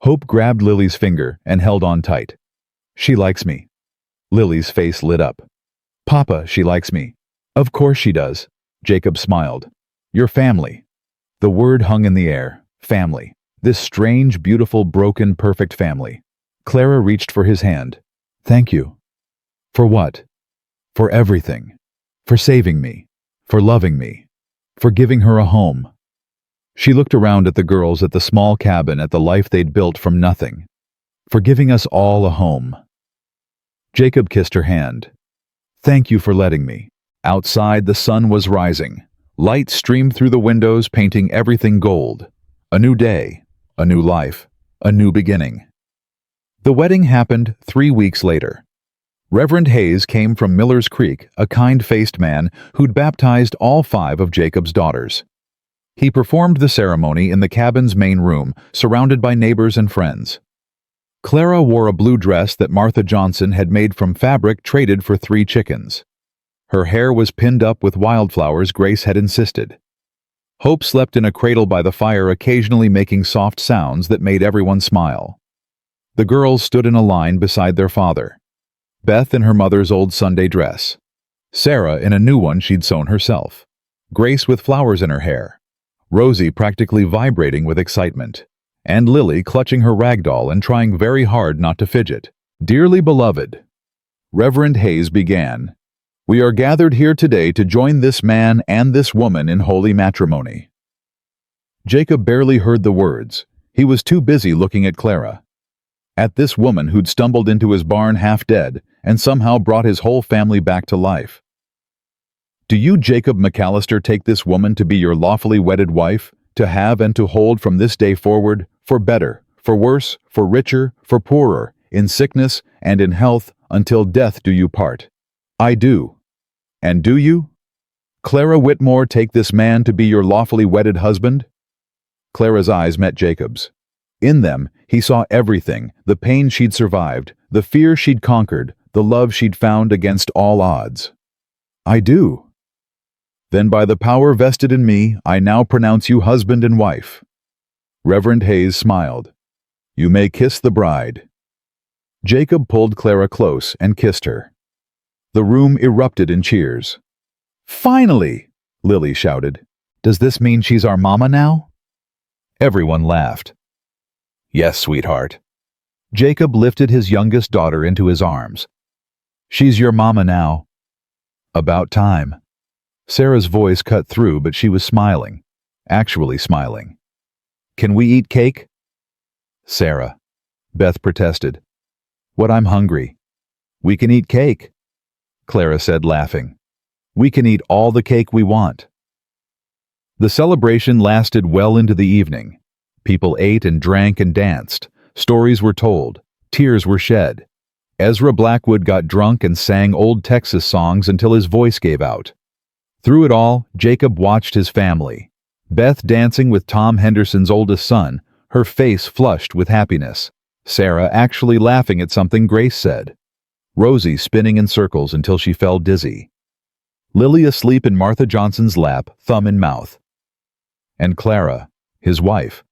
Hope grabbed Lily's finger and held on tight. "She likes me." Lily's face lit up. "Papa, she likes me." "Of course she does." Jacob smiled. "Your family." The word hung in the air. Family. This strange, beautiful, broken, perfect family. Clara reached for his hand. "Thank you." "For what?" "For everything. For saving me. For loving me. For giving her a home." She looked around at the girls, at the small cabin, at the life they'd built from nothing. "For giving us all a home." Jacob kissed her hand. "Thank you for letting me." Outside, the sun was rising. Light streamed through the windows, painting everything gold. A new day, a new life, a new beginning. The wedding happened 3 weeks later. Reverend Hayes came from Miller's Creek, a kind-faced man who'd baptized all 5 of Jacob's daughters. He performed the ceremony in the cabin's main room, surrounded by neighbors and friends. Clara wore a blue dress that Martha Johnson had made from fabric traded for 3 chickens. Her hair was pinned up with wildflowers Grace had insisted. Hope slept in a cradle by the fire, occasionally making soft sounds that made everyone smile. The girls stood in a line beside their father. Beth in her mother's old Sunday dress. Sarah in a new one she'd sewn herself. Grace with flowers in her hair. Rosie practically vibrating with excitement. And Lily clutching her rag doll and trying very hard not to fidget. "Dearly beloved," Reverend Hayes began, "we are gathered here today to join this man and this woman in holy matrimony." Jacob barely heard the words. He was too busy looking at Clara. At this woman who'd stumbled into his barn half dead and somehow brought his whole family back to life. "Do you, Jacob McAllister, take this woman to be your lawfully wedded wife, to have and to hold from this day forward, for better, for worse, for richer, for poorer, in sickness and in health, until death do you part?" "I do." "And do you, Clara Whitmore, take this man to be your lawfully wedded husband?" Clara's eyes met Jacob's. In them, he saw everything, the pain she'd survived, the fear she'd conquered, the love she'd found against all odds. "I do." "Then by the power vested in me, I now pronounce you husband and wife." Reverend Hayes smiled. "You may kiss the bride." Jacob pulled Clara close and kissed her. The room erupted in cheers. "Finally!" Lily shouted. "Does this mean she's our mama now?" Everyone laughed. "Yes, sweetheart." Jacob lifted his youngest daughter into his arms. "She's your mama now." "About time." Sarah's voice cut through, but she was smiling. Actually smiling. "Can we eat cake?" "Sarah," Beth protested. "What, I'm hungry." "We can eat cake," Clara said, laughing. "We can eat all the cake we want." The celebration lasted well into the evening. People ate and drank and danced. Stories were told. Tears were shed. Ezra Blackwood got drunk and sang old Texas songs until his voice gave out. Through it all, Jacob watched his family. Beth dancing with Tom Henderson's oldest son, her face flushed with happiness. Sarah actually laughing at something Grace said. Rosie spinning in circles until she fell dizzy. Lily asleep in Martha Johnson's lap, thumb in mouth. And Clara, his wife,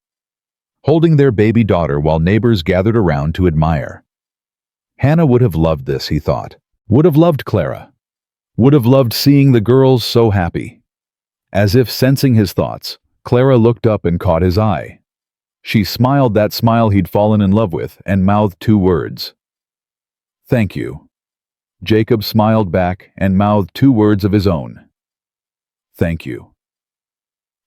holding their baby daughter while neighbors gathered around to admire. Hannah would have loved this, he thought. Would have loved Clara. Would have loved seeing the girls so happy. As if sensing his thoughts, Clara looked up and caught his eye. She smiled that smile he'd fallen in love with and mouthed 2 words. "Thank you." Jacob smiled back and mouthed 2 words of his own. "Thank you."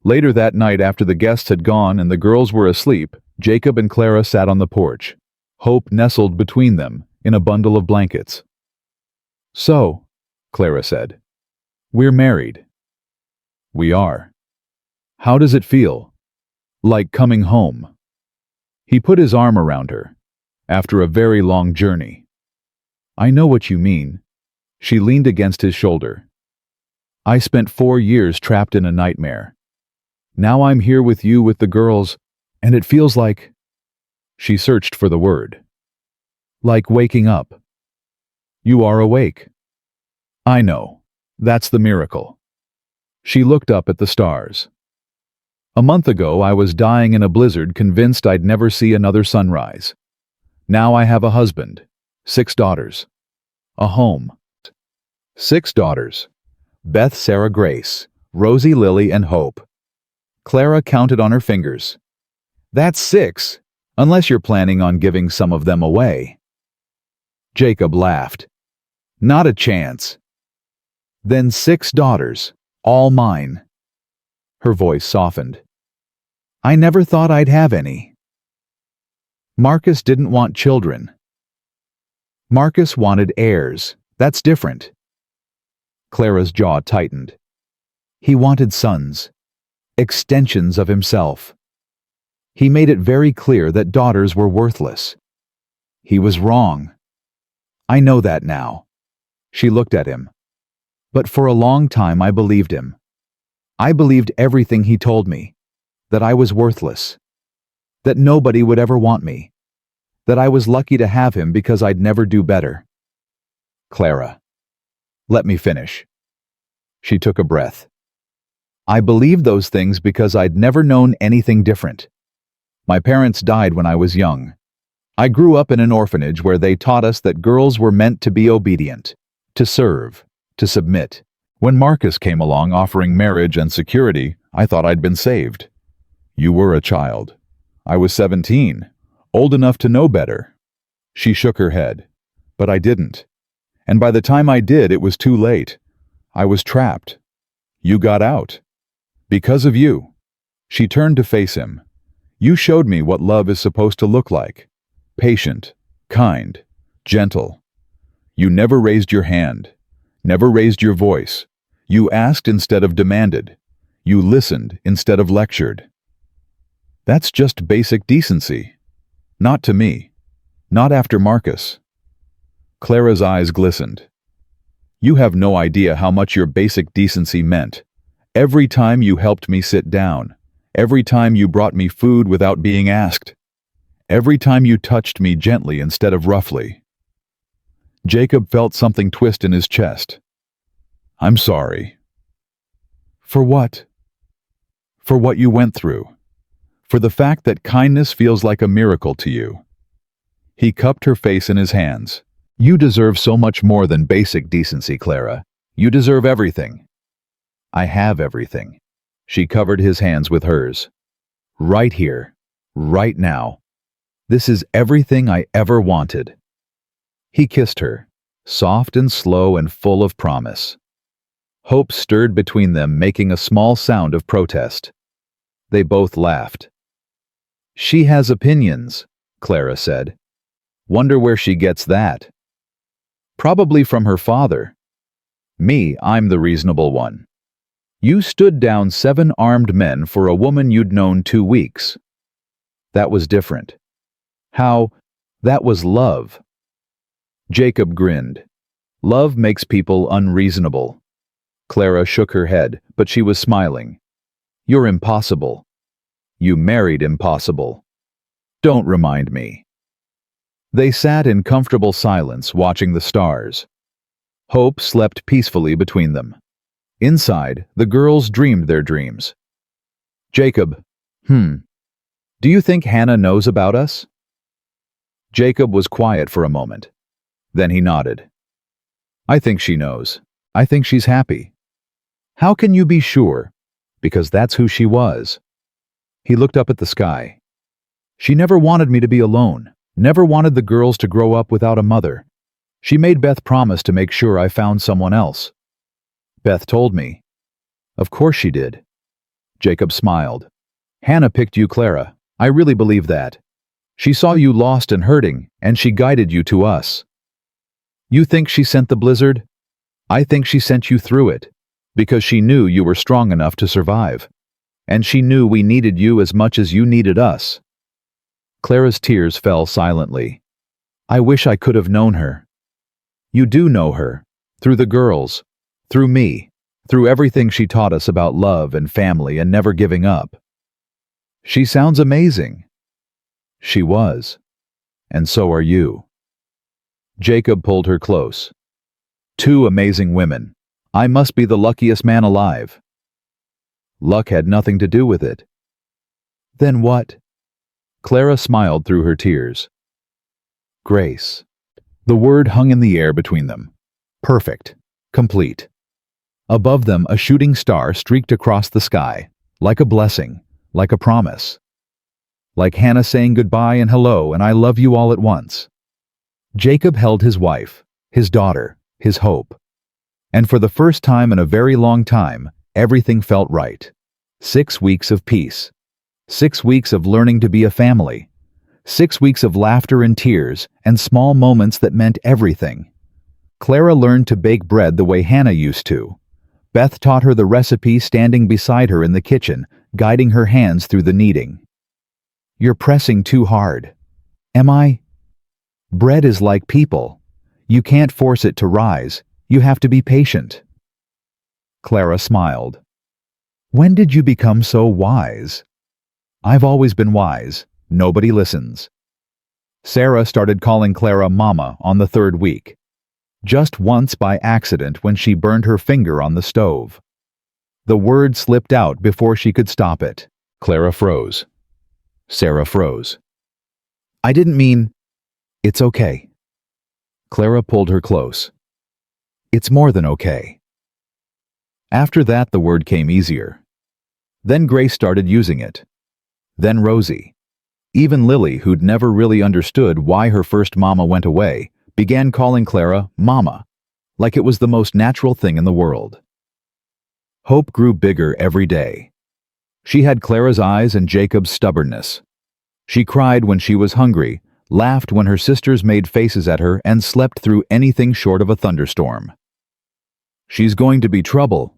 Later that night, after the guests had gone and the girls were asleep, Jacob and Clara sat on the porch. Hope nestled between them in a bundle of blankets. "So," Clara said, "we're married." "We are." "How does it feel?" "Like coming home." He put his arm around her. "After a very long journey." "I know what you mean." She leaned against his shoulder. "I spent 4 years trapped in a nightmare. Now I'm here with you with the girls, and it feels like—" She searched for the word. "Like waking up." "You are awake." "I know. That's the miracle." She looked up at the stars. "A month ago I was dying in a blizzard, convinced I'd never see another sunrise. Now I have a husband, 6 daughters, a home." 6 daughters. Beth, Sarah, Grace, Rosie, Lily, and Hope. Clara counted on her fingers. "That's 6, unless you're planning on giving some of them away." Jacob laughed. "Not a chance." "Then 6 daughters, all mine." Her voice softened. "I never thought I'd have any." Marcus didn't want children. Marcus wanted heirs. That's different. Clara's jaw tightened. He wanted sons, extensions of himself. He made it very clear that daughters were worthless. He was wrong. "I know that now." She looked at him. "But for a long time I believed him. I believed everything he told me, that I was worthless, that nobody would ever want me, that I was lucky to have him because I'd never do better." "Clara, let me finish." She took a breath. "I believed those things because I'd never known anything different. My parents died when I was young. I grew up in an orphanage where they taught us that girls were meant to be obedient, to serve, to submit. When Marcus came along offering marriage and security, I thought I'd been saved. You were a child. I was 17, old enough to know better." She shook her head. "But I didn't. And by the time I did, it was too late. I was trapped. You got out. Because of you." She turned to face him. "You showed me what love is supposed to look like. Patient, kind, gentle. You never raised your hand, never raised your voice. You asked instead of demanded. You listened instead of lectured. That's just basic decency. Not to me. Not after Marcus." Clara's eyes glistened. "You have no idea how much your basic decency meant. Every time you helped me sit down. Every time you brought me food without being asked. Every time you touched me gently instead of roughly." Jacob felt something twist in his chest. "I'm sorry." "For what?" "For what you went through. For the fact that kindness feels like a miracle to you." He cupped her face in his hands. "You deserve so much more than basic decency, Clara. You deserve everything." "I have everything." She covered his hands with hers. "Right here, right now. This is everything I ever wanted." He kissed her, soft and slow and full of promise. Hope stirred between them, making a small sound of protest. They both laughed. "She has opinions," Clara said. "Wonder where she gets that." "Probably from her father. Me, I'm the reasonable one. You stood down 7 armed men for a woman you'd known 2 weeks. That was different. How? That was love. Jacob grinned. Love makes people unreasonable. Clara shook her head, but she was smiling. You're impossible. You married impossible. Don't remind me. They sat in comfortable silence, watching the stars. Hope slept peacefully between them. Inside, the girls dreamed their dreams. Jacob, do you think Hannah knows about us? Jacob was quiet for a moment. Then he nodded. I think she knows. I think she's happy. How can you be sure? Because that's who she was. He looked up at the sky. She never wanted me to be alone, never wanted the girls to grow up without a mother. She made Beth promise to make sure I found someone else. Beth told me. Of course she did. Jacob smiled. Hannah picked you, Clara. I really believe that. She saw you lost and hurting, and she guided you to us. You think she sent the blizzard? I think she sent you through it, because she knew you were strong enough to survive. And she knew we needed you as much as you needed us. Clara's tears fell silently. I wish I could have known her. You do know her, through the girls, through me, through everything she taught us about love and family and never giving up. She sounds amazing. She was. And so are you. Jacob pulled her close. Two amazing women. I must be the luckiest man alive. Luck had nothing to do with it. Then what? Clara smiled through her tears. Grace. The word hung in the air between them. Perfect. Complete. Above them, a shooting star streaked across the sky, like a blessing, like a promise. Like Hannah saying goodbye and hello and I love you all at once. Jacob held his wife, his daughter, his hope. And for the first time in a very long time, everything felt right. 6 weeks of peace. 6 weeks of learning to be a family. 6 weeks of laughter and tears and small moments that meant everything. Clara learned to bake bread the way Hannah used to. Beth taught her the recipe standing beside her in the kitchen, guiding her hands through the kneading. You're pressing too hard. Am I? Bread is like people. You can't force it to rise. You have to be patient. Clara smiled. When did you become so wise? I've always been wise. Nobody listens. Sarah started calling Clara Mama on the 3rd week. Just once by accident when she burned her finger on the stove. The word slipped out before she could stop it. Clara froze. Sarah froze. I didn't mean... It's okay. Clara pulled her close. It's more than okay. After that, the word came easier. Then Grace started using it. Then Rosie. Even Lily, who'd never really understood why her first mama went away, began calling Clara Mama, like it was the most natural thing in the world. Hope grew bigger every day. She had Clara's eyes and Jacob's stubbornness. She cried when she was hungry, laughed when her sisters made faces at her, and slept through anything short of a thunderstorm. She's going to be trouble,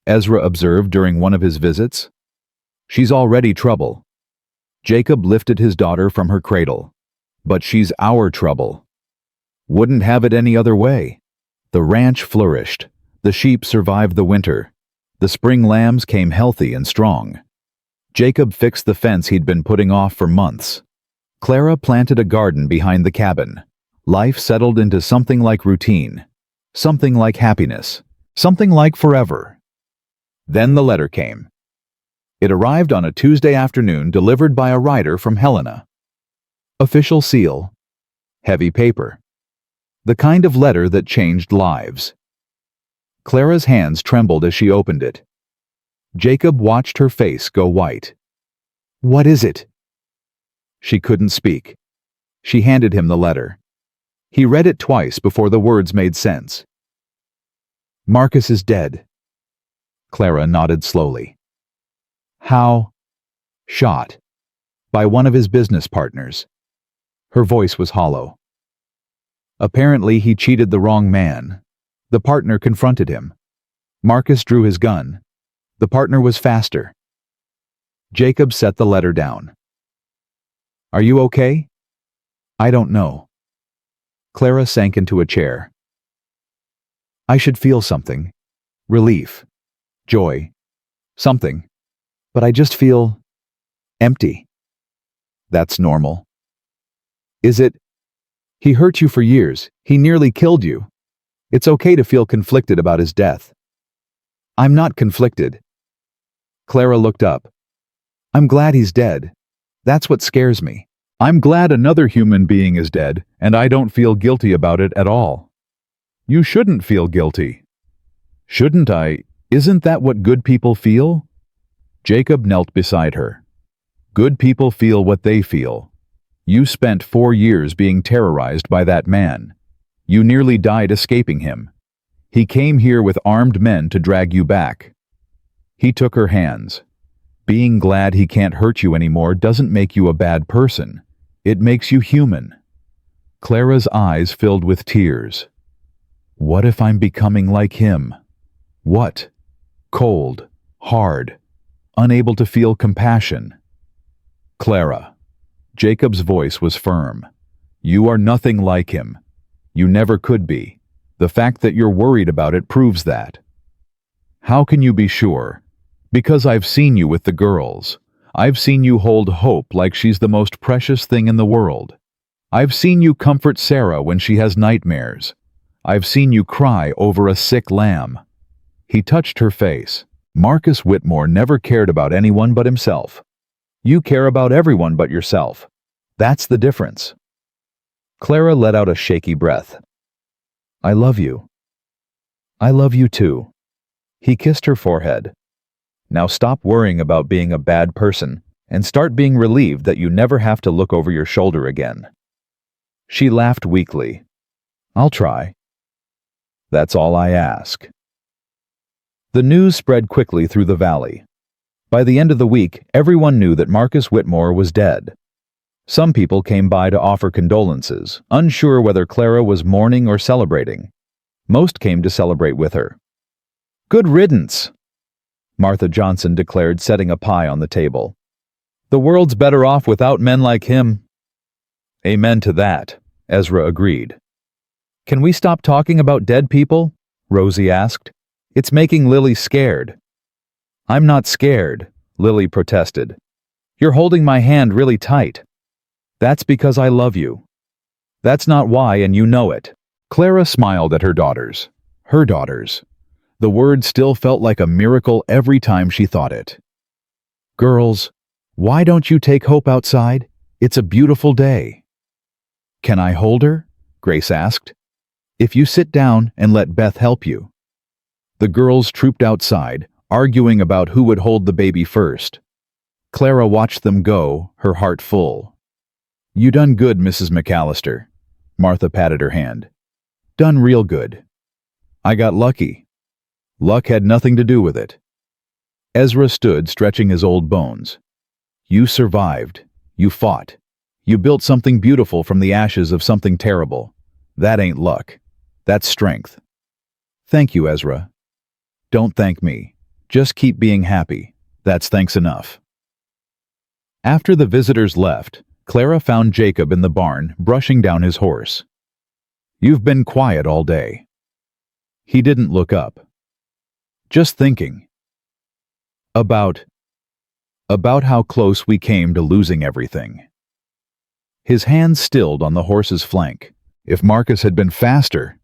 Ezra observed during one of his visits. She's already trouble. Jacob lifted his daughter from her cradle. But she's our trouble. Wouldn't have it any other way. The ranch flourished. The sheep survived the winter. The spring lambs came healthy and strong. Jacob fixed the fence he'd been putting off for months. Clara planted a garden behind the cabin. Life settled into something like routine, something like happiness, something like forever. Then the letter came. It arrived on a Tuesday afternoon, delivered by a rider from Helena. Official seal. Heavy paper. The kind of letter that changed lives. Clara's hands trembled as she opened it. Jacob watched her face go white. What is it? She couldn't speak. She handed him the letter. He read it twice before the words made sense. Marcus is dead. Clara nodded slowly. How? Shot. By one of his business partners. Her voice was hollow. Apparently he cheated the wrong man. The partner confronted him. Marcus drew his gun. The partner was faster. Jacob set the letter down. Are you okay? I don't know. Clara sank into a chair. I should feel something. Relief. Joy. Something. But I just feel empty. That's normal. Is it? He hurt you for years. He nearly killed you. It's okay to feel conflicted about his death. I'm not conflicted. Clara looked up. I'm glad he's dead. That's what scares me. I'm glad another human being is dead, and I don't feel guilty about it at all. You shouldn't feel guilty. Shouldn't I? Isn't that what good people feel? Jacob knelt beside her. Good people feel what they feel. You spent 4 years being terrorized by that man. You nearly died escaping him. He came here with armed men to drag you back. He took her hands. Being glad he can't hurt you anymore doesn't make you a bad person. It makes you human. Clara's eyes filled with tears. What if I'm becoming like him? What? Cold, hard, unable to feel compassion. Clara. Jacob's voice was firm. You are nothing like him. You never could be. The fact that you're worried about it proves that. How can you be sure? Because I've seen you with the girls. I've seen you hold hope like she's the most precious thing in the world. I've seen you comfort Sarah when she has nightmares. I've seen you cry over a sick lamb. He touched her face. Marcus Whitmore never cared about anyone but himself. You care about everyone but yourself. That's the difference. Clara let out a shaky breath. I love you. I love you too. He kissed her forehead. Now stop worrying about being a bad person and start being relieved that you never have to look over your shoulder again. She laughed weakly. I'll try. That's all I ask. The news spread quickly through the valley. By the end of the week, everyone knew that Marcus Whitmore was dead. Some people came by to offer condolences, unsure whether Clara was mourning or celebrating. Most came to celebrate with her. Good riddance, Martha Johnson declared, setting a pie on the table. The world's better off without men like him. Amen to that, Ezra agreed. Can we stop talking about dead people? Rosie asked. It's making Lily scared. I'm not scared, Lily protested. You're holding my hand really tight. That's because I love you. That's not why, and you know it. Clara smiled at her daughters. Her daughters. The word still felt like a miracle every time she thought it. Girls, why don't you take Hope outside? It's a beautiful day. Can I hold her? Grace asked. If you sit down and let Beth help you. The girls trooped outside, arguing about who would hold the baby first. Clara watched them go, her heart full. You done good, Mrs. McAllister. Martha patted her hand. Done real good. I got lucky. Luck had nothing to do with it. Ezra stood, stretching his old bones. You survived. You fought. You built something beautiful from the ashes of something terrible. That ain't luck. That's strength. Thank you, Ezra. Don't thank me. Just keep being happy. That's thanks enough. After the visitors left, Clara found Jacob in the barn, brushing down his horse. You've been quiet all day. He didn't look up. Just thinking. About how close we came to losing everything. His hand stilled on the horse's flank. If Marcus had been faster,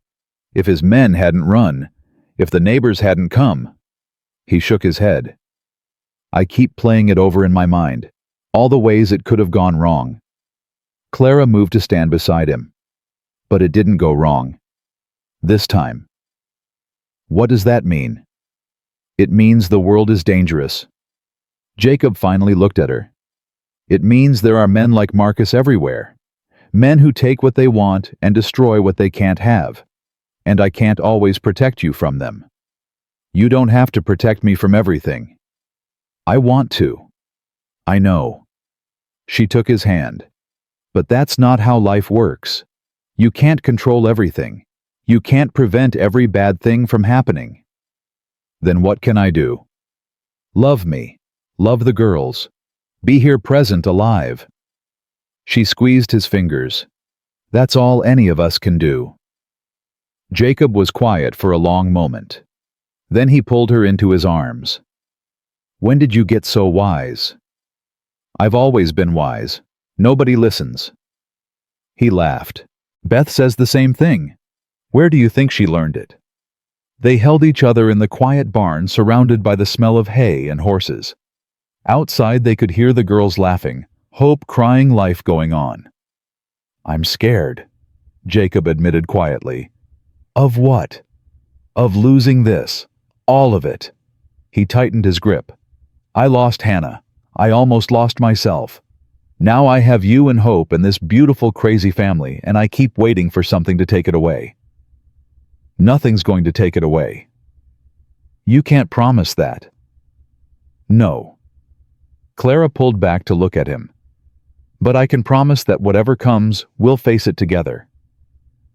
if his men hadn't run, if the neighbors hadn't come. He shook his head. I keep playing it over in my mind, all the ways it could have gone wrong. Clara moved to stand beside him. But it didn't go wrong. This time. What does that mean? It means the world is dangerous. Jacob finally looked at her. It means there are men like Marcus everywhere. Men who take what they want and destroy what they can't have. And I can't always protect you from them. You don't have to protect me from everything. I want to. I know. She took his hand. But that's not how life works. You can't control everything. You can't prevent every bad thing from happening. Then what can I do? Love me. Love the girls. Be here present alive. She squeezed his fingers. That's all any of us can do. Jacob was quiet for a long moment. Then he pulled her into his arms. When did you get so wise? I've always been wise. Nobody listens. He laughed. Beth says the same thing. Where do you think she learned it? They held each other in the quiet barn surrounded by the smell of hay and horses. Outside they could hear the girls laughing, hope crying, life going on. I'm scared, Jacob admitted quietly. Of what? Of losing this. All of it. He tightened his grip. I lost Hannah. I almost lost myself. Now I have you and Hope and this beautiful crazy family, and I keep waiting for something to take it away. Nothing's going to take it away. You can't promise that. No. Clara pulled back to look at him. But I can promise that whatever comes, we'll face it together.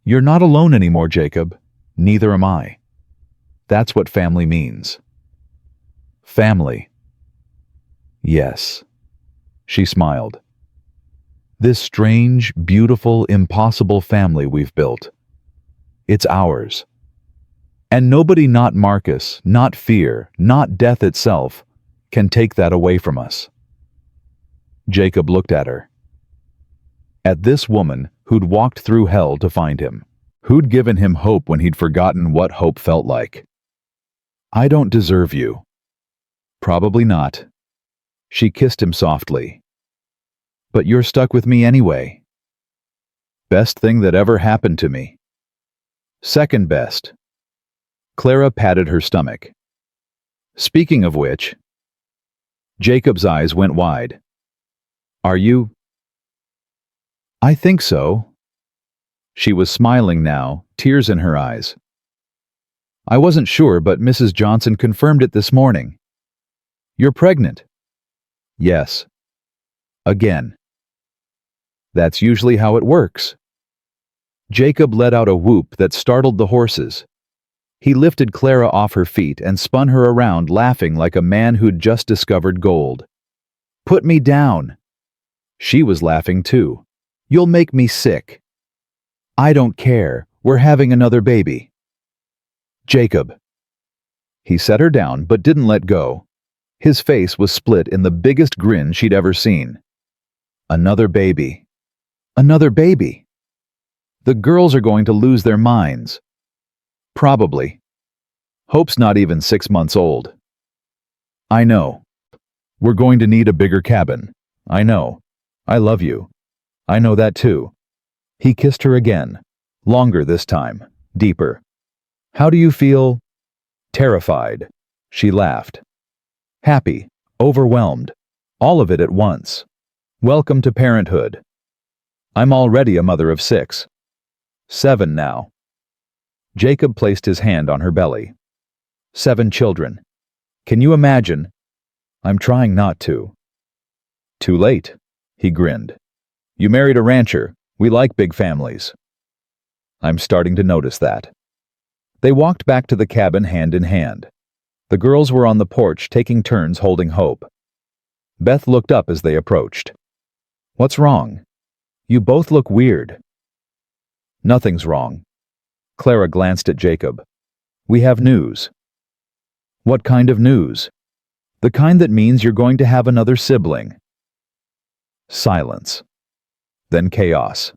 You're not alone anymore, Jacob. Neither am I. That's what family means. Family. Yes. She smiled. This strange, beautiful, impossible family we've built. It's ours. And nobody, not Marcus, not fear, not death itself, can take that away from us. Jacob looked at her. At this woman who'd walked through hell to find him, who'd given him hope when he'd forgotten what hope felt like. I don't deserve you. Probably not. She kissed him softly. But you're stuck with me anyway. Best thing that ever happened to me. Second best. Clara patted her stomach. Speaking of which, Jacob's eyes went wide. Are you? I think so. She was smiling now, tears in her eyes. I wasn't sure, but Mrs. Johnson confirmed it this morning. You're pregnant. Yes. Again. That's usually how it works. Jacob let out a whoop that startled the horses. He lifted Clara off her feet and spun her around, laughing like a man who'd just discovered gold. Put me down. She was laughing too. You'll make me sick. I don't care. We're having another baby. Jacob. He set her down but didn't let go. His face was split in the biggest grin she'd ever seen. Another baby. Another baby. The girls are going to lose their minds. Probably. Hope's not even 6 months old. I know. We're going to need a bigger cabin. I know. I love you. I know that too. He kissed her again. Longer this time. Deeper. How do you feel? Terrified. She laughed. Happy. Overwhelmed. All of it at once. Welcome to parenthood. I'm already a mother of 6. 7 now. Jacob placed his hand on her belly. 7 children. Can you imagine? I'm trying not to. Too late, he grinned. You married a rancher. We like big families. I'm starting to notice that. They walked back to the cabin hand in hand. The girls were on the porch taking turns holding Hope. Beth looked up as they approached. What's wrong? You both look weird. Nothing's wrong. Clara glanced at Jacob. We have news. What kind of news? The kind that means you're going to have another sibling. Silence. Then chaos.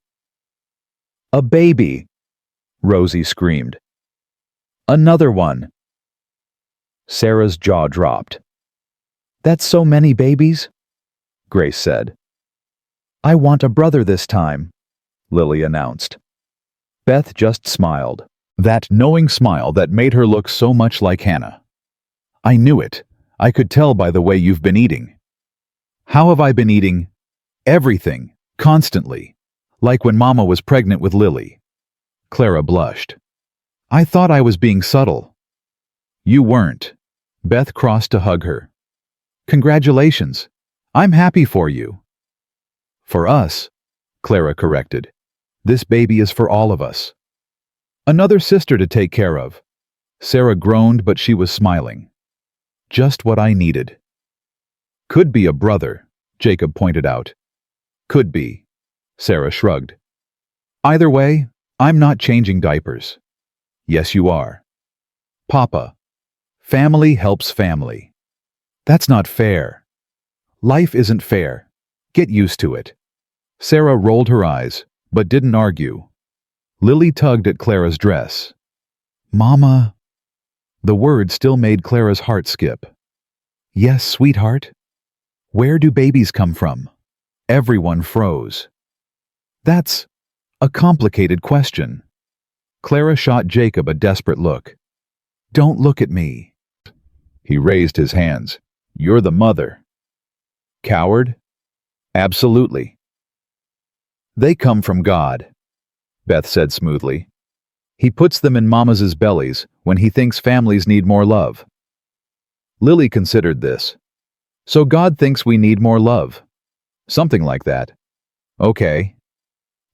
A baby! Rosie screamed. Another one! Sarah's jaw dropped. That's so many babies? Grace said. I want a brother this time, Lily announced. Beth just smiled, that knowing smile that made her look so much like Hannah. I knew it. I could tell by the way you've been eating. How have I been eating? Everything, constantly, like when Mama was pregnant with Lily. Clara blushed. I thought I was being subtle. You weren't. Beth crossed to hug her. Congratulations. I'm happy for you. For us, Clara corrected. This baby is for all of us. Another sister to take care of. Sarah groaned, but she was smiling. Just what I needed. Could be a brother, Jacob pointed out. Could be. Sarah shrugged. Either way, I'm not changing diapers. Yes, you are. Papa, family helps family. That's not fair. Life isn't fair. Get used to it. Sarah rolled her eyes, but didn't argue. Lily tugged at Clara's dress. Mama. The word still made Clara's heart skip. Yes, sweetheart. Where do babies come from? Everyone froze. That's a complicated question. Clara shot Jacob a desperate look. Don't look at me. He raised his hands. You're the mother. Coward? Absolutely. They come from God, Beth said smoothly. He puts them in mamas' bellies when he thinks families need more love. Lily considered this. So God thinks we need more love. Something like that. Okay.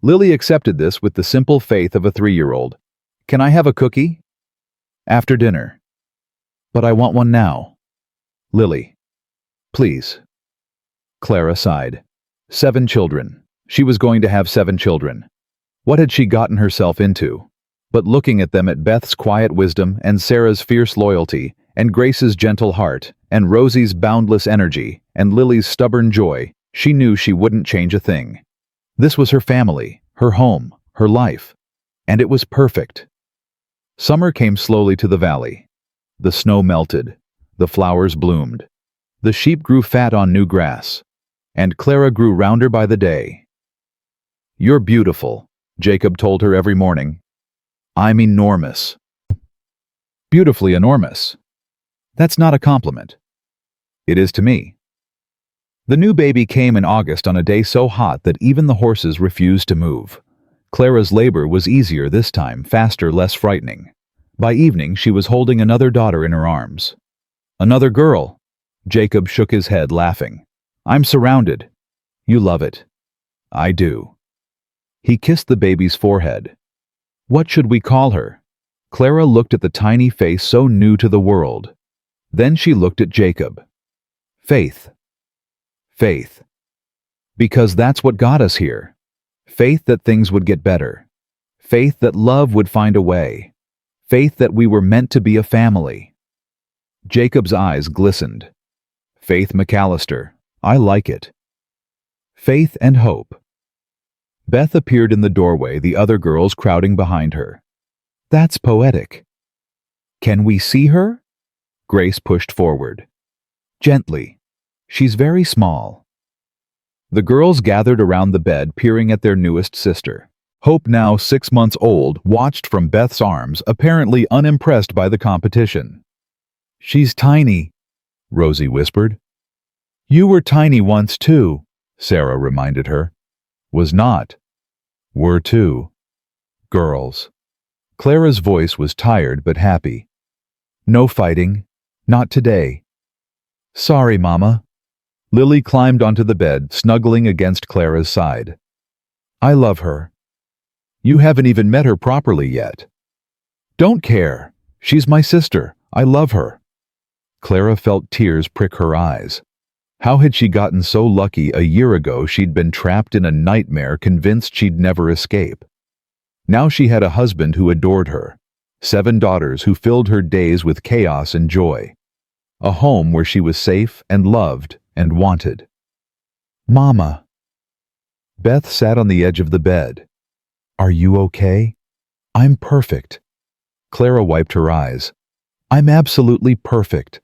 Lily accepted this with the simple faith of a 3-year-old. Can I have a cookie? After dinner. But I want one now. Lily. Please. Clara sighed. 7 children. She was going to have 7 children. What had she gotten herself into? But looking at them, at Beth's quiet wisdom and Sarah's fierce loyalty and Grace's gentle heart and Rosie's boundless energy and Lily's stubborn joy, she knew she wouldn't change a thing. This was her family, her home, her life, and it was perfect. Summer came slowly to the valley. The snow melted, the flowers bloomed, the sheep grew fat on new grass, and Clara grew rounder by the day. You're beautiful, Jacob told her every morning. I'm enormous. Beautifully enormous. That's not a compliment. It is to me. The new baby came in August on a day so hot that even the horses refused to move. Clara's labor was easier this time, faster, less frightening. By evening, she was holding another daughter in her arms. Another girl. Jacob shook his head, laughing. I'm surrounded. You love it. I do. He kissed the baby's forehead. What should we call her? Clara looked at the tiny face so new to the world. Then she looked at Jacob. Faith. Faith. Because that's what got us here. Faith that things would get better. Faith that love would find a way. Faith that we were meant to be a family. Jacob's eyes glistened. Faith McAllister. I like it. Faith and hope. Beth appeared in the doorway, the other girls crowding behind her. That's poetic. Can we see her? Grace pushed forward. Gently. She's very small. The girls gathered around the bed, peering at their newest sister. Hope, now 6 months old, watched from Beth's arms, apparently unimpressed by the competition. She's tiny, Rosie whispered. You were tiny once too, Sarah reminded her. Was not. Were too. Girls. Clara's voice was tired but happy. No fighting. Not today. Sorry, Mama. Lily climbed onto the bed, snuggling against Clara's side. I love her. You haven't even met her properly yet. Don't care. She's my sister. I love her. Clara felt tears prick her eyes. How had she gotten so lucky? A year ago she'd been trapped in a nightmare, convinced she'd never escape. Now she had a husband who adored her, 7 daughters who filled her days with chaos and joy, a home where she was safe and loved and wanted. Mama. Beth sat on the edge of the bed. Are you okay? I'm perfect. Clara wiped her eyes. I'm absolutely perfect.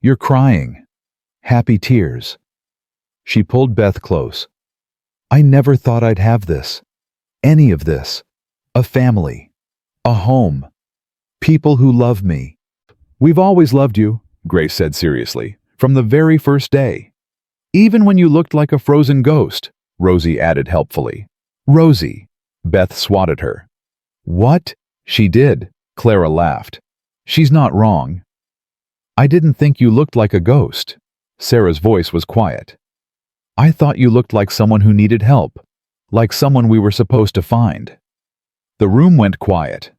You're crying. Happy tears. She pulled Beth close. I never thought I'd have this. Any of this. A family. A home. People who love me. We've always loved you, Grace said seriously, from the very first day. Even when you looked like a frozen ghost, Rosie added helpfully. Rosie. Beth swatted her. What? She did, Clara laughed. She's not wrong. I didn't think you looked like a ghost. Sarah's voice was quiet. I thought you looked like someone who needed help, like someone we were supposed to find. The room went quiet.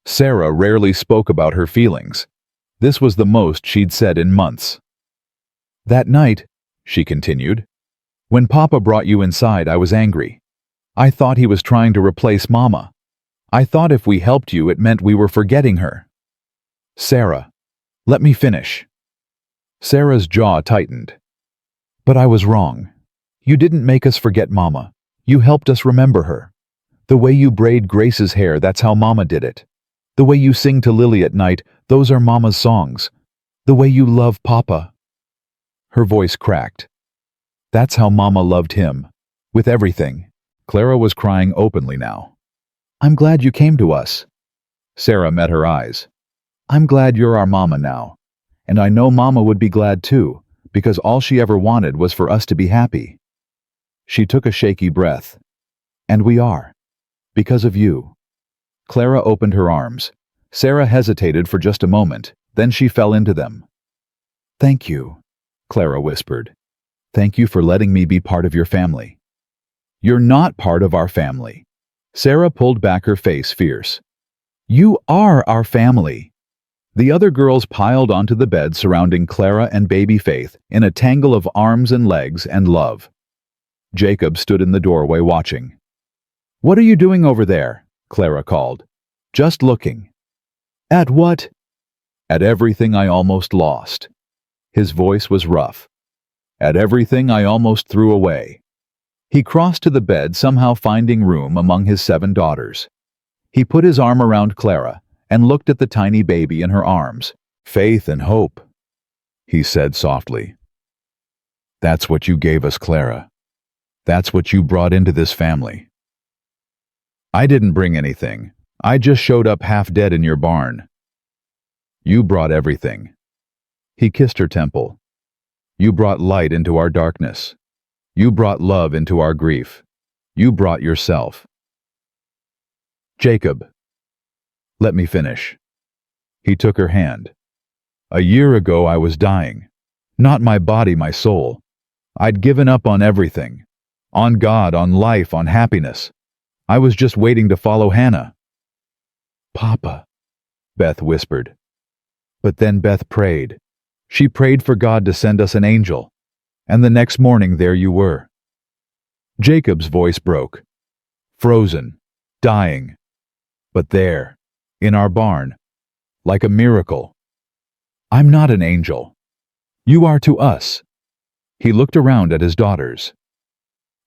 Sarah rarely spoke about her feelings. This was the most she'd said in months. That night, she continued, when Papa brought you inside, I was angry. I thought he was trying to replace Mama. I thought if we helped you, it meant we were forgetting her. Sarah, let me finish. Sarah's jaw tightened. But I was wrong. You didn't make us forget Mama. You helped us remember her. The way you braid Grace's hair, that's how Mama did it. The way you sing to Lily at night, those are Mama's songs. The way you love Papa. Her voice cracked. That's how Mama loved him. With everything. Clara was crying openly now. I'm glad you came to us. Sarah met her eyes. I'm glad you're our Mama now. And I know Mama would be glad too, because all she ever wanted was for us to be happy. She took a shaky breath. And we are. Because of you. Clara opened her arms. Sarah hesitated for just a moment, then she fell into them. Thank you, Clara whispered. Thank you for letting me be part of your family. You're not part of our family. Sarah pulled back her face fierce. You are our family. The other girls piled onto the bed surrounding Clara and baby Faith in a tangle of arms and legs and love. Jacob stood in the doorway watching. What are you doing over there? Clara called. Just looking. At what? At everything I almost lost. His voice was rough. At everything I almost threw away. He crossed to the bed, somehow finding room among his 7 daughters. He put his arm around Clara and looked at the tiny baby in her arms. Faith and hope, he said softly. That's what you gave us, Clara. That's what you brought into this family. I didn't bring anything. I just showed up half dead in your barn. You brought everything. He kissed her temple. You brought light into our darkness. You brought love into our grief. You brought yourself. Jacob. Let me finish. He took her hand. A year ago I was dying. Not my body, my soul. I'd given up on everything. On God, on life, on happiness. I was just waiting to follow Hannah. Papa, Beth whispered. But then Beth prayed. She prayed for God to send us an angel. And the next morning there you were. Jacob's voice broke. Frozen. Dying. But there. In our barn. Like a miracle. I'm not an angel. You are to us. He looked around at his daughters.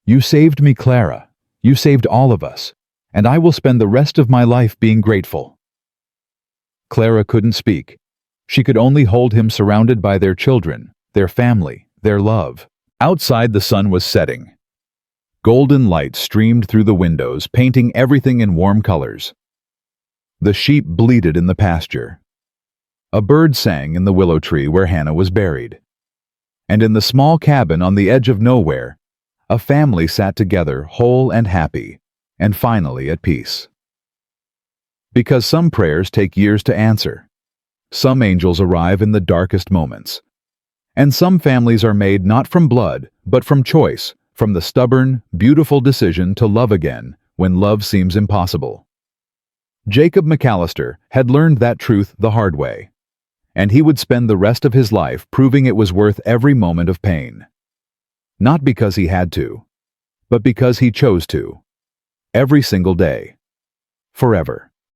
You saved me, Clara. You saved all of us. And I will spend the rest of my life being grateful. Clara couldn't speak. She could only hold him surrounded by their children, their family, their love. Outside the sun was setting. Golden light streamed through the windows, painting everything in warm colors. The sheep bleated in the pasture. A bird sang in the willow tree where Hannah was buried. And in the small cabin on the edge of nowhere, a family sat together, whole and happy, and finally at peace. Because some prayers take years to answer. Some angels arrive in the darkest moments. And some families are made not from blood, but from choice, from the stubborn, beautiful decision to love again when love seems impossible. Jacob McAllister had learned that truth the hard way, and he would spend the rest of his life proving it was worth every moment of pain. Not because he had to, but because he chose to. Every single day. Forever.